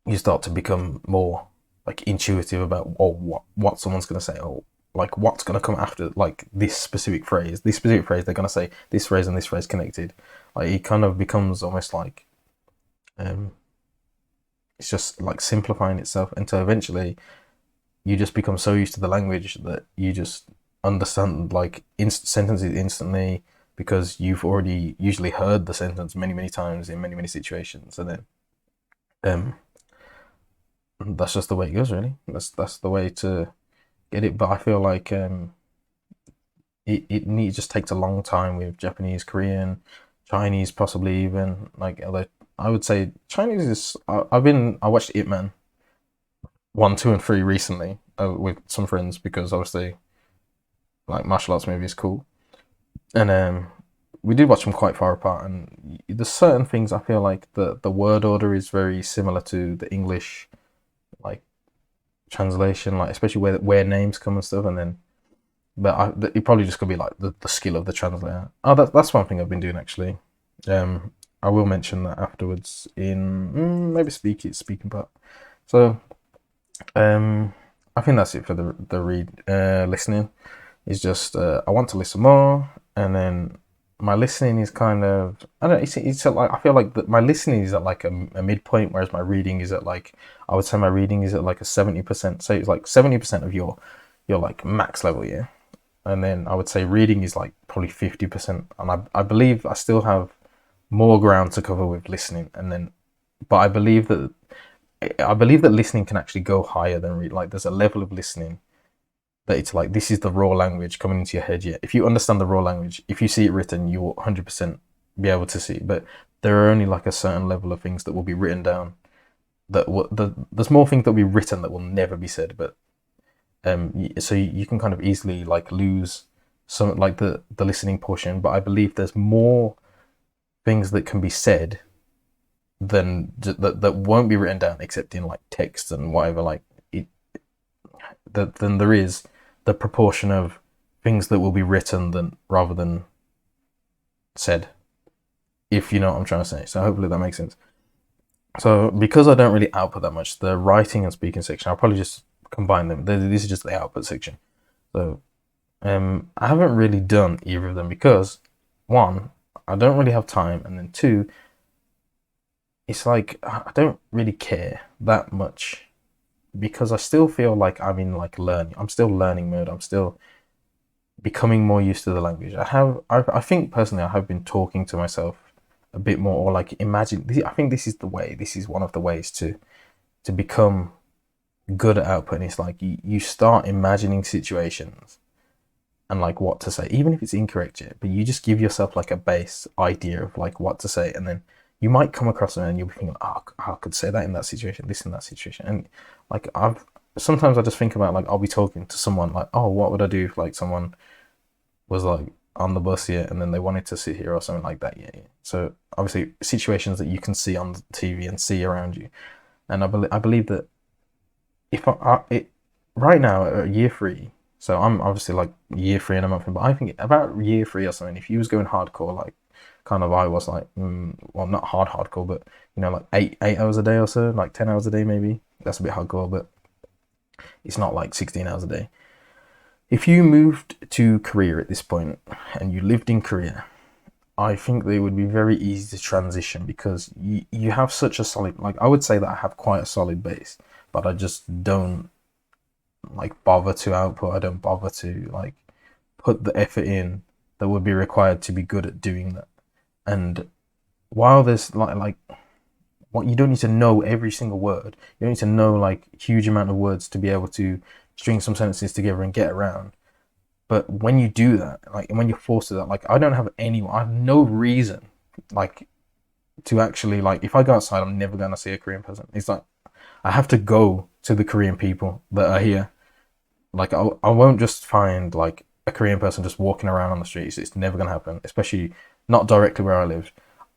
you start to become more like intuitive about, oh, what someone's going to say, or like what's going to come after, like this specific phrase they're going to say this phrase and this phrase connected. Like it kind of becomes almost like, um it's just like simplifying itself until eventually you just become so used to the language that you just understand like sentences instantly, because you've already usually heard the sentence many many times in many many situations, and then um that's just the way it goes, really. That's the way to get it. But I feel like it just takes a long time with Japanese, Korean, Chinese, possibly even, like, although I would say Chinese is, I watched Ip Man 1, 2, and 3 recently, with some friends, because obviously like martial arts movie is cool, and we did watch them quite far apart, and there's certain things I feel like the word order is very similar to the English, like, translation, like especially where names come and stuff, and then, but it probably just could be like the skill of the translator. Oh, that's one thing I've been doing actually. Um, I will mention that afterwards in, maybe speaking part. So, um, I think that's it for the listening. Is just, I want to listen more, and then my listening is kind of, I don't know, it's like, I feel like that my listening is at like a midpoint, whereas my reading is at like, I would say my reading is at like a 70%. So it's like 70% of your like max level, yeah. And then I would say reading is like probably 50%, and I believe I still have more ground to cover with listening, and then, but I believe that listening can actually go higher than read. Like there's a level of listening that it's like, this is the raw language coming into your head. Yeah, if you understand the raw language, if you see it written, you will 100% be able to see it. But there are only like a certain level of things that will be written down. There's more things that will be written that will never be said. But so you can kind of easily like lose some, like the listening portion. But I believe there's more things that can be said than that won't be written down, except in like text and whatever. Like it, that than there is the proportion of things that will be written than rather than said. If you know what I'm trying to say. So hopefully that makes sense. So because I don't really output that much, the writing and speaking section, I'll probably just combine them. This is just the output section. So I haven't really done either of them because, one, I don't really have time, and then two, it's like I don't really care that much, because I still feel like I'm in like learning. I'm still learning mode. I'm still becoming more used to the language. I think personally, I have been talking to myself a bit more, or like imagine. I think this is the way. This is one of the ways to become good at outputting. It's like you start imagining situations and like what to say, even if it's incorrect yet. But you just give yourself like a base idea of like what to say, and then you might come across it and you'll be thinking, oh, I could say that in that situation, this in that situation, and like I've sometimes I just think about, like, I'll be talking to someone like, oh, what would I do if like someone was like on the bus here and then they wanted to sit here or something like that. Yeah, yeah. So obviously situations that you can see on the TV and see around you, and I believe that if right now at year three, so I'm obviously like year three and a month in, but I think about year three or something, if you was going hardcore, like kind of I was like, well, not hardcore, but like 8 hours a day or so, like 10 hours a day maybe. That's a bit hardcore, but it's not like 16 hours a day. If you moved to Korea at this point and you lived in Korea, I think they would be very easy to transition, because you have such a solid, like, I would say that I have quite a solid base, but I just don't like bother to output. I don't bother to like put the effort in that would be required to be good at doing that. And while there's like what, you don't need to know every single word. You don't need to know like huge amount of words to be able to string some sentences together and get around. But when you do that, like, and when you're forced to that, like, I have no reason, like, to actually, like, if I go outside, I'm never gonna see a Korean person. It's like I have to go to the Korean people that are here. Like, I won't just find like a Korean person just walking around on the streets. It's never gonna happen, especially not directly where I live.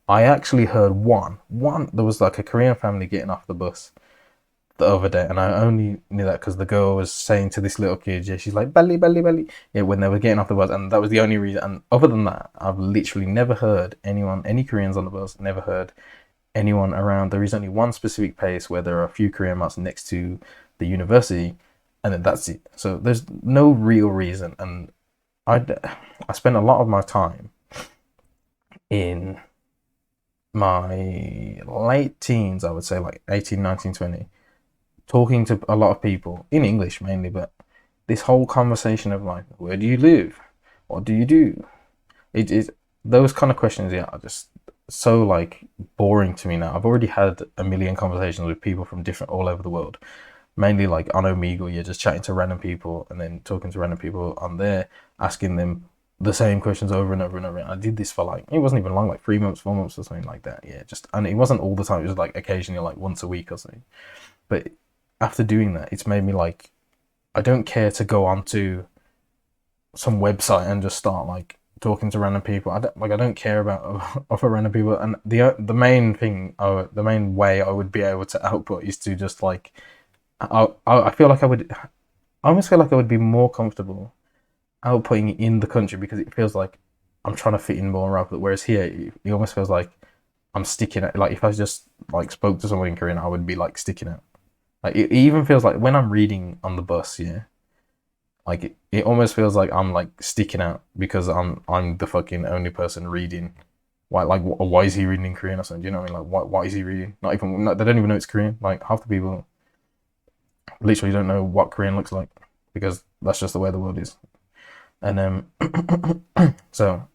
I actually heard one. There was like a Korean family getting off the bus the other day, and I only knew that because the girl was saying to this little kid, yeah, she's like belly, belly, belly, yeah, when they were getting off the bus, and that was the only reason. And other than that, I've literally never heard anyone, any Koreans on the bus, never heard anyone around. There is only one specific place where there are a few Korean marks next to the university, and then that's it. So there's no real reason, and I I spent a lot of my time in my late teens, I would say like 18, 19, 20, talking to a lot of people in English mainly, but this whole conversation of like, where do you live? What do you do? It is those kind of questions, yeah, are just so like boring to me now. I've already had a million conversations with people from different all over the world, mainly like on Omegle, you're just chatting to random people and then talking to random people on there, asking them the same questions over and over and over. I did this for like, it wasn't even long, like 3 months, 4 months or something like that. Yeah, just, and it wasn't all the time. It was like occasionally, like once a week or something. But after doing that, it's made me like, I don't care to go onto some website and just start like talking to random people. I don't care about other random people. And the main thing, the main way I would be able to output is to just like, I feel like I almost feel like I would be more comfortable outputting in the country because it feels like I'm trying to fit in more rapidly. Whereas here, it almost feels like I'm sticking out. Like if I just like spoke to someone in Korean, I would be like sticking out. Like it even feels like when I'm reading on the bus, yeah, like it almost feels like I'm like sticking out because I'm the fucking only person reading. Why is he reading in Korean or something? Do you know what I mean? Like why is he reading? Not even they don't even know it's Korean. Like half the people literally don't know what Korean looks like because that's just the way the world is. And so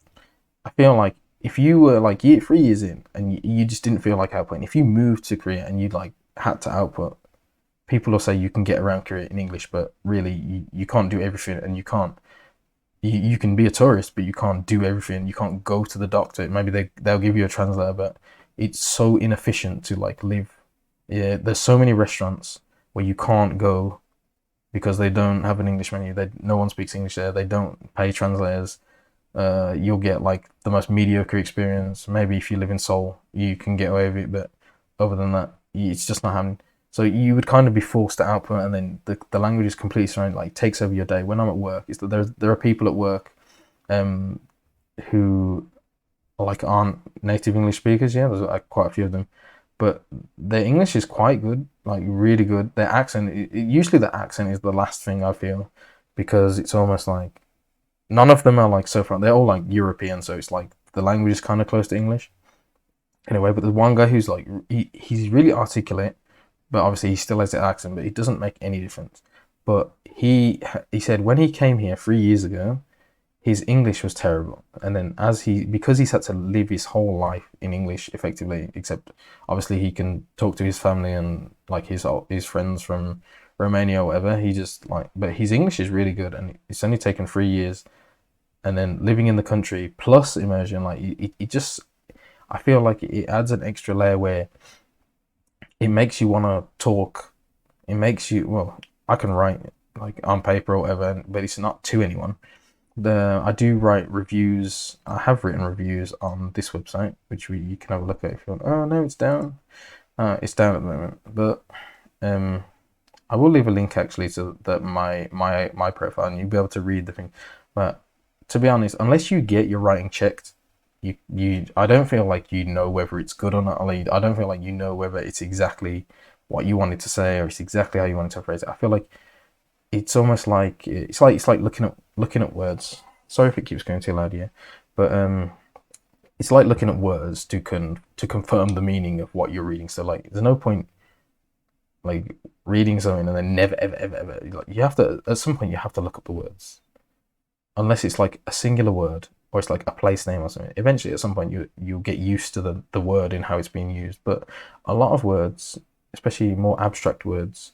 I feel like if you were like 3 years in and you just didn't feel like outputting, if you moved to Korea and you like had to output, people will say you can get around Korea in English, but really you can't do everything, and you can be a tourist, but you can't do everything. You can't go to the doctor. Maybe they'll give you a translator, but it's so inefficient to like live. Yeah, there's so many restaurants where you can't go because they don't have an English menu. No one speaks English there. They don't pay translators. You'll get like the most mediocre experience. Maybe if you live in Seoul, you can get away with it, but other than that, it's just not happening. So you would kind of be forced to output, and then the language is completely surrounded, like takes over your day. When I'm at work, is that there are people at work, um, who like aren't native English speakers. Yeah, there's like quite a few of them, but their English is quite good, like really good. Their accent, usually the accent is the last thing I feel, because it's almost like none of them are like so front. They're all like European, so it's like the language is kind of close to English anyway. But there's one guy who's like he's really articulate, but obviously he still has the accent, but it doesn't make any difference. But he said when he came here 3 years ago, his English was terrible, and then because he's had to live his whole life in English effectively, except obviously he can talk to his family and like his friends from Romania or whatever. He just like, but his English is really good, and it's only taken 3 years, and then living in the country plus immersion, like it just, I feel like it adds an extra layer where it makes you want to talk. It makes you, well, I can write like on paper or whatever, but it's not to anyone. I do write reviews. I have written reviews on this website, which you can have a look at if you want. Oh no, it's down. It's down at the moment, but um, I will leave a link actually to my profile, and you'll be able to read the thing. But to be honest, unless you get your writing checked, you I don't feel like you know whether it's good or not. I don't feel like you know whether it's exactly what you wanted to say or it's exactly how you wanted to phrase it. I feel like it's like looking at words. Sorry if it keeps going too loud here, but it's like looking at words to confirm the meaning of what you're reading. So like, there's no point like reading something and then never ever ever ever like you have to, at some point you have to look up the words, unless it's like a singular word or it's like a place name or something. Eventually, at some point, you'll get used to the word and how it's being used. But a lot of words, especially more abstract words,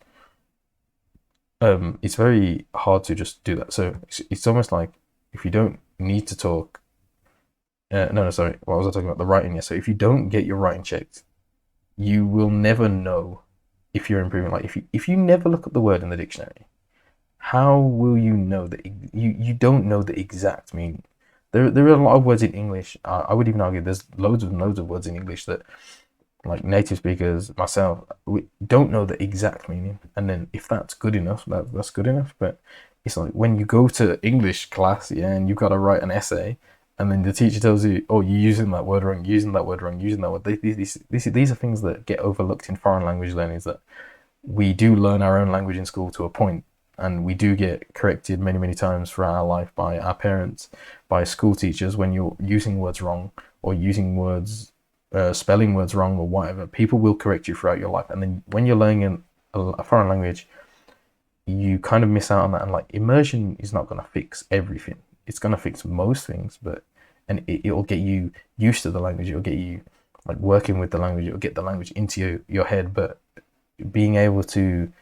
it's very hard to just do that. So it's almost like if you don't need to talk. No, sorry. What was I talking about? The writing. Yeah. So if you don't get your writing checked, you will never know if you're improving. Like if you never look up the word in the dictionary, how will you know that you don't know the exact meaning? There are a lot of words in English. I would even argue there's loads of words in English that like native speakers, myself, we don't know the exact meaning. And then if that's good enough, that's good enough. But it's like when you go to English class, yeah, and you've got to write an essay, and then the teacher tells you, "Oh, you're using that word wrong, using that word wrong, using that word." These are things that get overlooked in foreign language learning. Is that we do learn our own language in school to a point, and we do get corrected many, many times throughout our life by our parents, by school teachers when you're using words wrong or using words, spelling words wrong or whatever. People will correct you throughout your life, and then when you're learning a foreign language, you kind of miss out on that. And like immersion is not going to fix everything. It's going to fix most things, but and it'll get you used to the language. It'll get you like working with the language. It'll get the language into your head, but being able to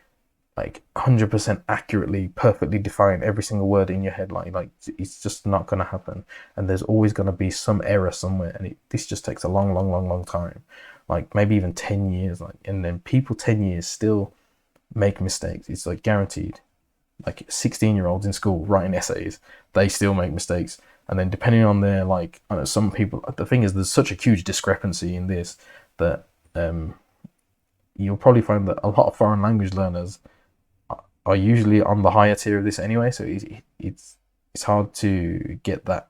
like 100% accurately, perfectly define every single word in your head, like it's just not going to happen. And there's always going to be some error somewhere, and this just takes a long, long, long, long time, like maybe even 10 years. Like, and then people 10 years still make mistakes. It's like guaranteed. Like 16-year-olds in school writing essays, they still make mistakes. And then depending on their like, I know some people. The thing is, there's such a huge discrepancy in this that you'll probably find that a lot of foreign language learners are usually on the higher tier of this anyway. So it's hard to get that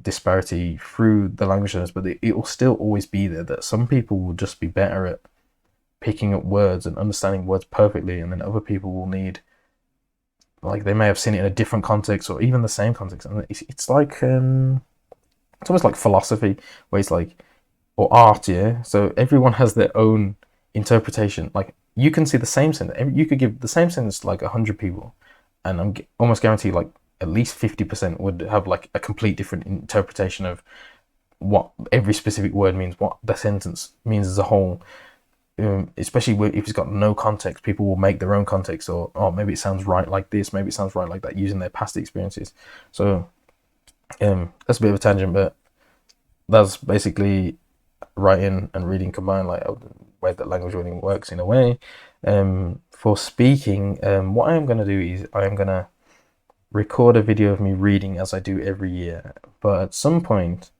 disparity through the language learners, but it will still always be there. That some people will just be better at picking up words and understanding words perfectly, and then other people will need, like, they may have seen it in a different context or even the same context, and it's like it's almost like philosophy, where it's like, or art, yeah. So everyone has their own interpretation. Like you can see the same sentence, you could give the same sentence to like 100 people, and I'm almost guaranteed like at least 50% would have like a complete different interpretation of what every specific word means, what the sentence means as a whole. Especially if it's got no context, people will make their own context, or oh, maybe it sounds right like this, maybe it sounds right like that, using their past experiences. So that's a bit of a tangent, but that's basically writing and reading combined, like the way that language learning works in a way. For speaking, what I am going to do is I am going to record a video of me reading as I do every year. But at some point,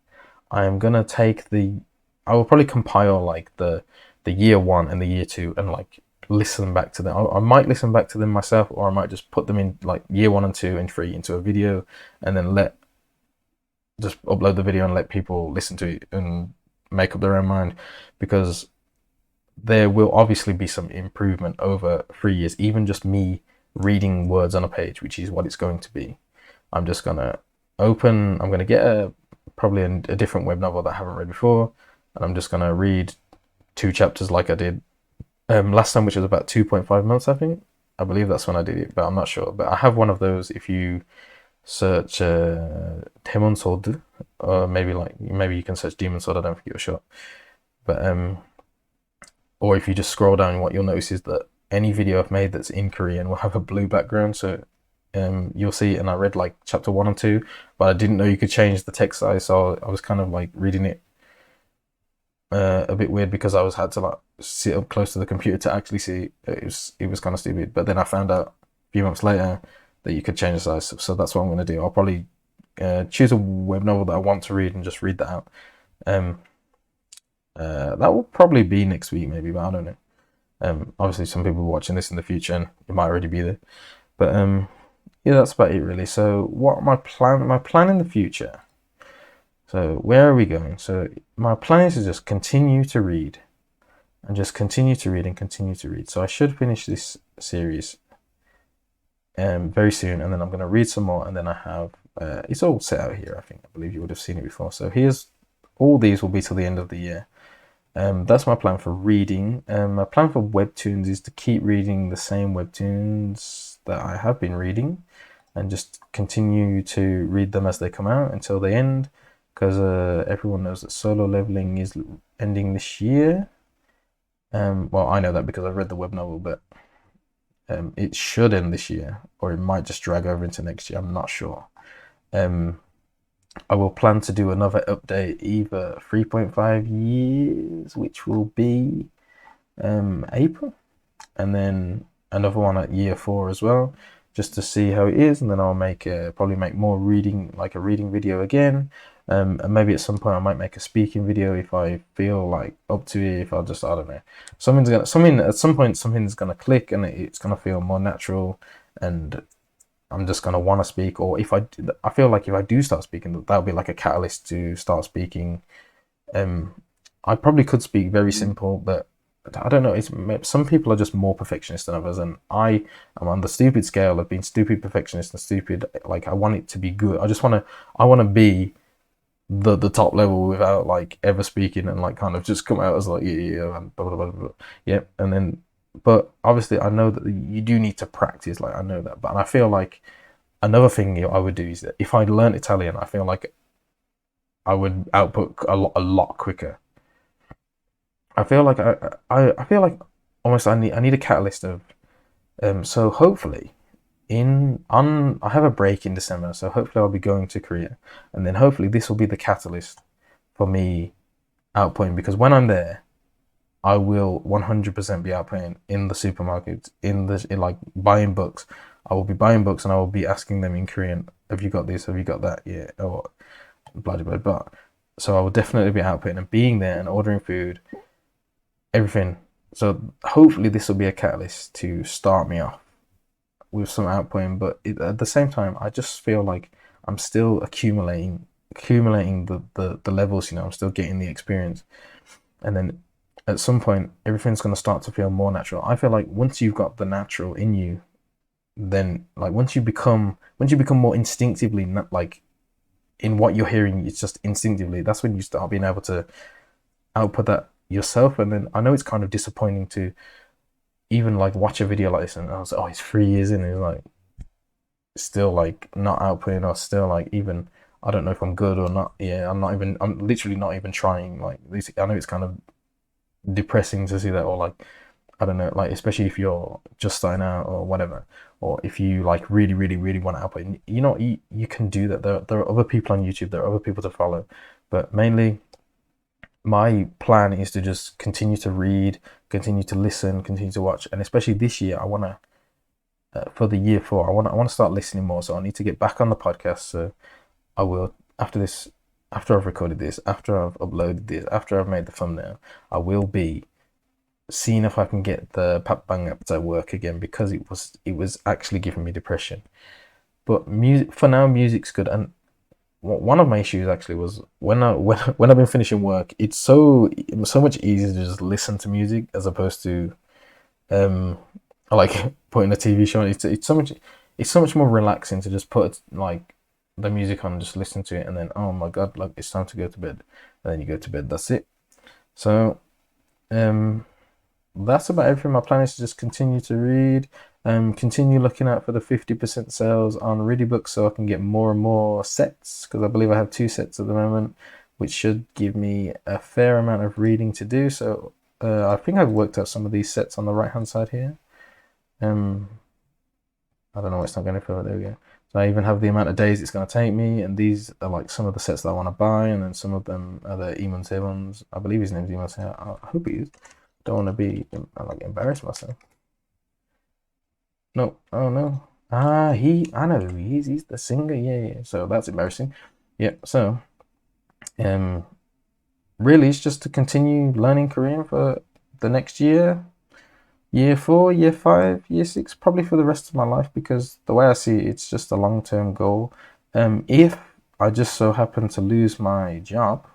I am going to I will probably compile like the year one and the year two and like listen back to them. I might listen back to them myself, or I might just put them in like year one and two and three into a video, and then just upload the video and let people listen to it and make up their own mind, because there will obviously be some improvement over 3 years, even just me reading words on a page, which is what it's going to be. I'm going to get probably a different web novel that I haven't read before, and I'm just going to read 2 chapters like I did last time, which was about 2.5 months, I think. I believe that's when I did it, but I'm not sure. But I have one of those. If you search Demon Sword, or maybe you can search Demon Sword. I don't think it was short, but or if you just scroll down, what you'll notice is that any video I've made that's in Korean will have a blue background. So you'll see it, and I read like chapter 1 and 2, but I didn't know you could change the text size, so I was kind of like reading it a bit weird, because I had to like sit up close to the computer to actually see it. It was kind of stupid, but then I found out a few months later that you could change the size. So that's what I'm going to do. I'll probably choose a web novel that I want to read and just read that out. That will probably be next week, maybe, but I don't know. Obviously, some people are watching this in the future, and it might already be there. But yeah, that's about it, really. So, what my plan in the future. So, where are we going? So, my plan is to just continue to read, and just continue to read and continue to read. So, I should finish this series very soon, and then I'm going to read some more, and then I have it's all set out here. I believe you would have seen it before. So, all these will be till the end of the year. That's my plan for reading. My plan for webtoons is to keep reading the same webtoons that I have been reading, and just continue to read them as they come out until they end, because everyone knows that Solo Leveling is ending this year. Well, I know that because I read the web novel, but it should end this year, or it might just drag over into next year. I'm not sure. I will plan to do another update either 3.5 years, which will be April, and then another one at year 4 as well, just to see how it is, and then I'll probably make more reading, like a reading video again. And maybe at some point I might make a speaking video if I feel like up to it. If I don't know, something at some point something's gonna click and it's gonna feel more natural, and I'm just gonna want to speak. Or I feel like if I do start speaking, that'll be like a catalyst to start speaking. Um, I probably could speak very simple, but I don't know. It's some people are just more perfectionist than others, and I am on the stupid scale of being stupid perfectionist and stupid. Like I want it to be good. I want to be the top level without like ever speaking, and like kind of just come out as like and blah, blah, blah, blah. Yeah, and then but obviously I know that you do need to practice. Like I know that, but I feel like another thing I would do is that if I learned Italian, I feel like I would output a lot quicker. I feel like I feel like almost I need a catalyst of so hopefully in on I have a break in December, so hopefully I'll be going to Korea, and then hopefully this will be the catalyst for me outputting, because when I'm there I will 100% be outputting in the supermarket, in like buying books. I will be buying books and I will be asking them in Korean, have you got this, have you got that, yeah, or blah blah blah blah. So I will definitely be outputting and being there and ordering food, everything. So hopefully this will be a catalyst to start me off with some outputting. But at the same time, I just feel like I'm still accumulating the levels. I'm still getting the experience, and then at some point, everything's going to start to feel more natural. I feel like once you've got the natural in you, then like once you become more instinctively not like in what you're hearing, it's just instinctively. That's when you start being able to output that yourself. And then I know it's kind of disappointing to even like watch a video like this and I was like, oh, it's 3 years in, and it's like still like not outputting, or still like even I don't know if I'm good or not. Yeah, I'm literally not even trying. Like this, I know it's kind of depressing to see that, or like I don't know, like especially if you're just starting out or whatever, or if you like really, really, really want to output. You can do that. There are other people on YouTube. There are other people to follow, but mainly my plan is to just continue to read, continue to listen, continue to watch, and especially this year, I want to for the year 4, I want to start listening more. So I need to get back on the podcast. So I will after this, after I've recorded this, after I've uploaded this, after I've made the thumbnail, I will be seeing if I can get the Pap Bang app to work again, because it was actually giving me depression. But music for now, music's good. And one of my issues actually was when I've been finishing work, it was so much easier to just listen to music as opposed to um like putting a TV show on. It's so much more relaxing to just put like the music on and just listen to it, and then oh my god, like it's time to go to bed, and then you go to bed. That's it. So um that's about everything. My plan is to just continue to read, continue looking out for the 50% sales on Ready Books so I can get more and more sets, because I believe I have 2 sets at the moment, which should give me a fair amount of reading to do. So I think I've worked out some of these sets on the right hand side here. I don't know, it's not going to feel. There we go. So I even have the amount of days it's going to take me, and these are like some of the sets that I want to buy, and then some of them are the Eamon ones. I believe his name's Eamon. I hope he is. Don't want to be like embarrass myself. No, oh no. I know who he is. He's the singer. Yeah, yeah. So that's embarrassing. Yeah. So, um, really, it's just to continue learning Korean for the next year, year 4, year 5, year 6, probably for the rest of my life, because the way I see it, it's just a long-term goal. If I just so happen to lose my job,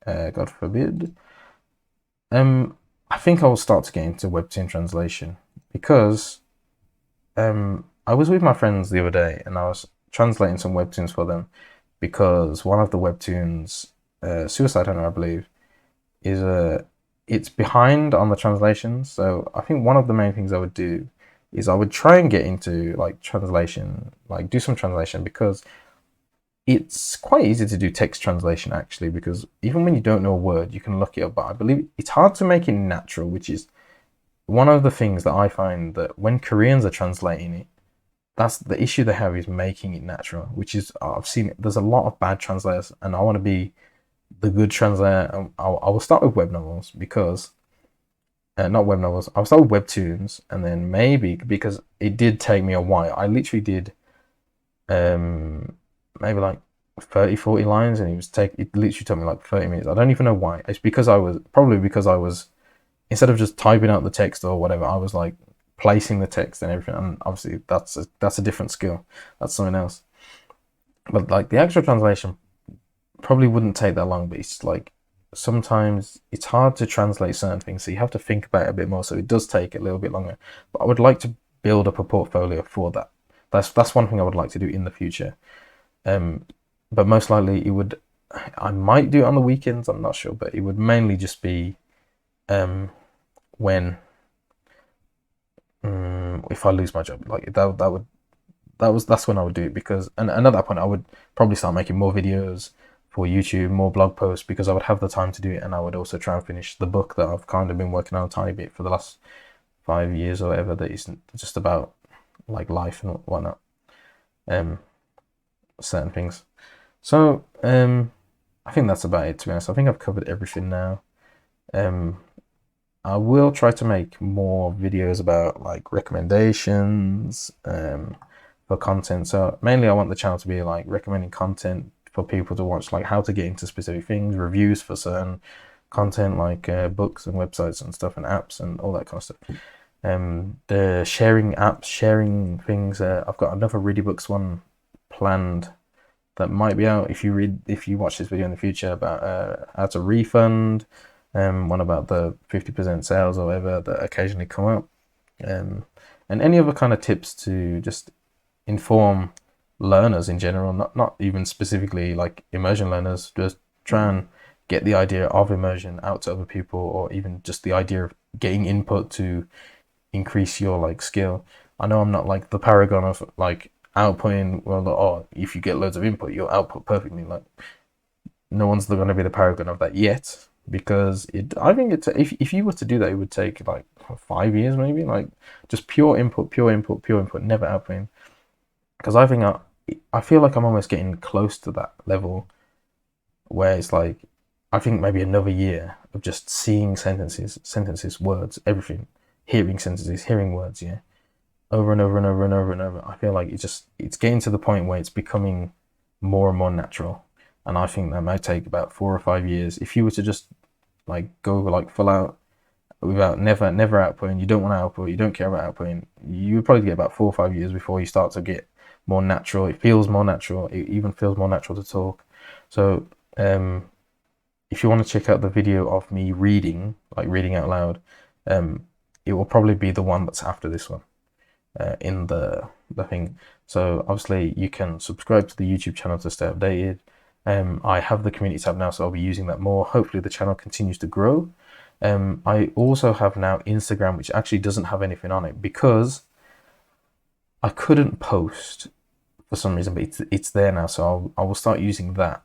God forbid, I think I will start to get into webtoon translation, because I was with my friends the other day and I was translating some webtoons for them, because one of the webtoons, Suicide Hunter, I believe, is it's behind on the translations. So I think one of the main things I would do is I would try and get into like translation, like do some translation, because it's quite easy to do text translation actually, because even when you don't know a word, you can look it up. But I believe it's hard to make it natural, which is one of the things that I find that when Koreans are translating it, that's the issue they have, is making it natural, which is I've seen it. There's a lot of bad translators, and I want to be the good translator. I will start with web novels, because not web novels. I started with webtoons, and then maybe because it did take me a while. I literally did um maybe like 30, 40 lines, and it literally took me like 30 minutes. I don't even know why. It's because I was instead of just typing out the text or whatever, I was like placing the text and everything. And obviously that's a different skill. That's something else. But like the actual translation probably wouldn't take that long, but it's like sometimes it's hard to translate certain things, so you have to think about it a bit more. So it does take a little bit longer. But I would like to build up a portfolio for that. That's one thing I would like to do in the future. Um, but most likely it would. I might do it on the weekends. I'm not sure, but it would mainly just be when if I lose my job, like that's when I would do it, because and at that point I would probably start making more videos for YouTube, more blog posts, because I would have the time to do it, and I would also try and finish the book that I've kind of been working on a tiny bit for the last 5 years or whatever, that is just about like life and whatnot, um certain things. So I think that's about it, to be honest. I think I've covered everything now. um I will try to make more videos about like recommendations for content. So mainly I want the channel to be like recommending content for people to watch, like how to get into specific things, reviews for certain content, like books and websites and stuff and apps and all that kind of stuff. The sharing apps, sharing things. I've got another Ready Books one planned that might be out if you watch this video in the future, about how to refund, one about the 50% sales or whatever that occasionally come up, um, and any other kind of tips to just inform learners in general, not even specifically like immersion learners, just try and get the idea of immersion out to other people, or even just the idea of getting input to increase your like skill. I know I'm not like the paragon of like outputting, well, oh, if you get loads of input you'll output perfectly. Like no one's going to be the paragon of that yet, because I think it's if you were to do that, it would take like 5 years maybe, like just pure input, pure input, pure input, never outputting. Because I feel like I'm almost getting close to that level where it's like, I think maybe another year of just seeing sentences, words, everything, hearing sentences, hearing words, yeah, over and over and over and over and over. I feel like it's getting to the point where it's becoming more and more natural, and I think that might take about 4 or 5 years. If you were to just like go like full out without never outputting, you don't want to output, you don't care about outputting, you would probably get about 4 or 5 years before you start to get more natural. It feels more natural. It even feels more natural to talk. So if you want to check out the video of me reading, like reading out loud, it will probably be the one that's after this one, in the thing. So obviously you can subscribe to the YouTube channel to stay updated. I have the community tab now, so I'll be using that more. Hopefully the channel continues to grow. I also have now Instagram, which actually doesn't have anything on it because I couldn't post for some reason, but it's there now, so I will start using that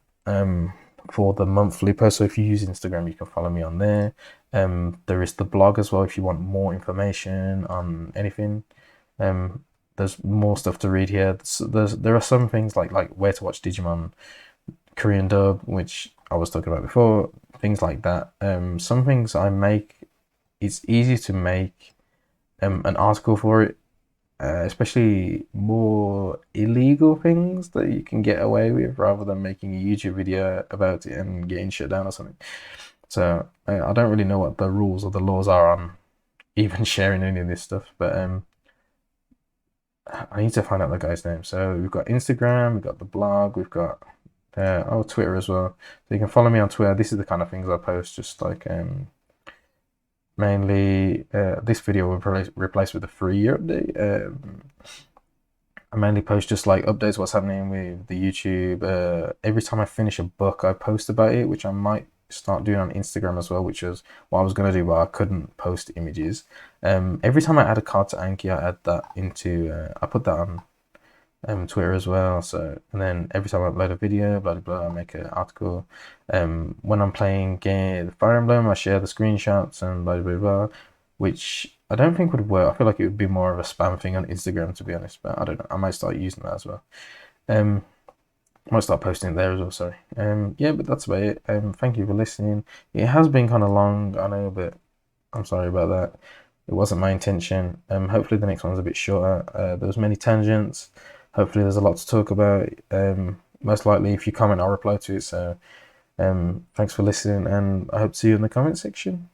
for the monthly post. So if you use Instagram, you can follow me on there. There is the blog as well if you want more information on anything. There's more stuff to read here. There are some things like where to watch Digimon Korean dub, which I was talking about before, things like that. Some things I make, it's easy to make an article for it, especially more illegal things that you can get away with rather than making a YouTube video about it and getting shut down or something. So I don't really know what the rules or the laws are on even sharing any of this stuff, but I need to find out the guy's name. So we've got Instagram, we've got the blog, we've got Twitter as well. So you can follow me on Twitter. This is the kind of things I post, just like mainly this video will replace with a 3-year update. I mainly post just like updates, what's happening with the YouTube. Every time I finish a book, I post about it, which I might start doing on Instagram as well, which was what I was going to do, but I couldn't post images. Every time I add a card to Anki, I add that into, I put that on Twitter as well. So, and then every time I upload a video, blah blah blah, I make an article. When I'm playing Fire Emblem, I share the screenshots and blah blah blah, which I don't think would work. I feel like it would be more of a spam thing on Instagram, to be honest. But I don't know. I might start using that as well. I might start posting it there as well. Sorry. Yeah, but that's about it. Thank you for listening. It has been kind of long, I know, but I'm sorry about that. It wasn't my intention. Hopefully the next one's a bit shorter. There was many tangents. Hopefully there's a lot to talk about. Most likely, if you comment, I'll reply to it. So thanks for listening, and I hope to see you in the comment section.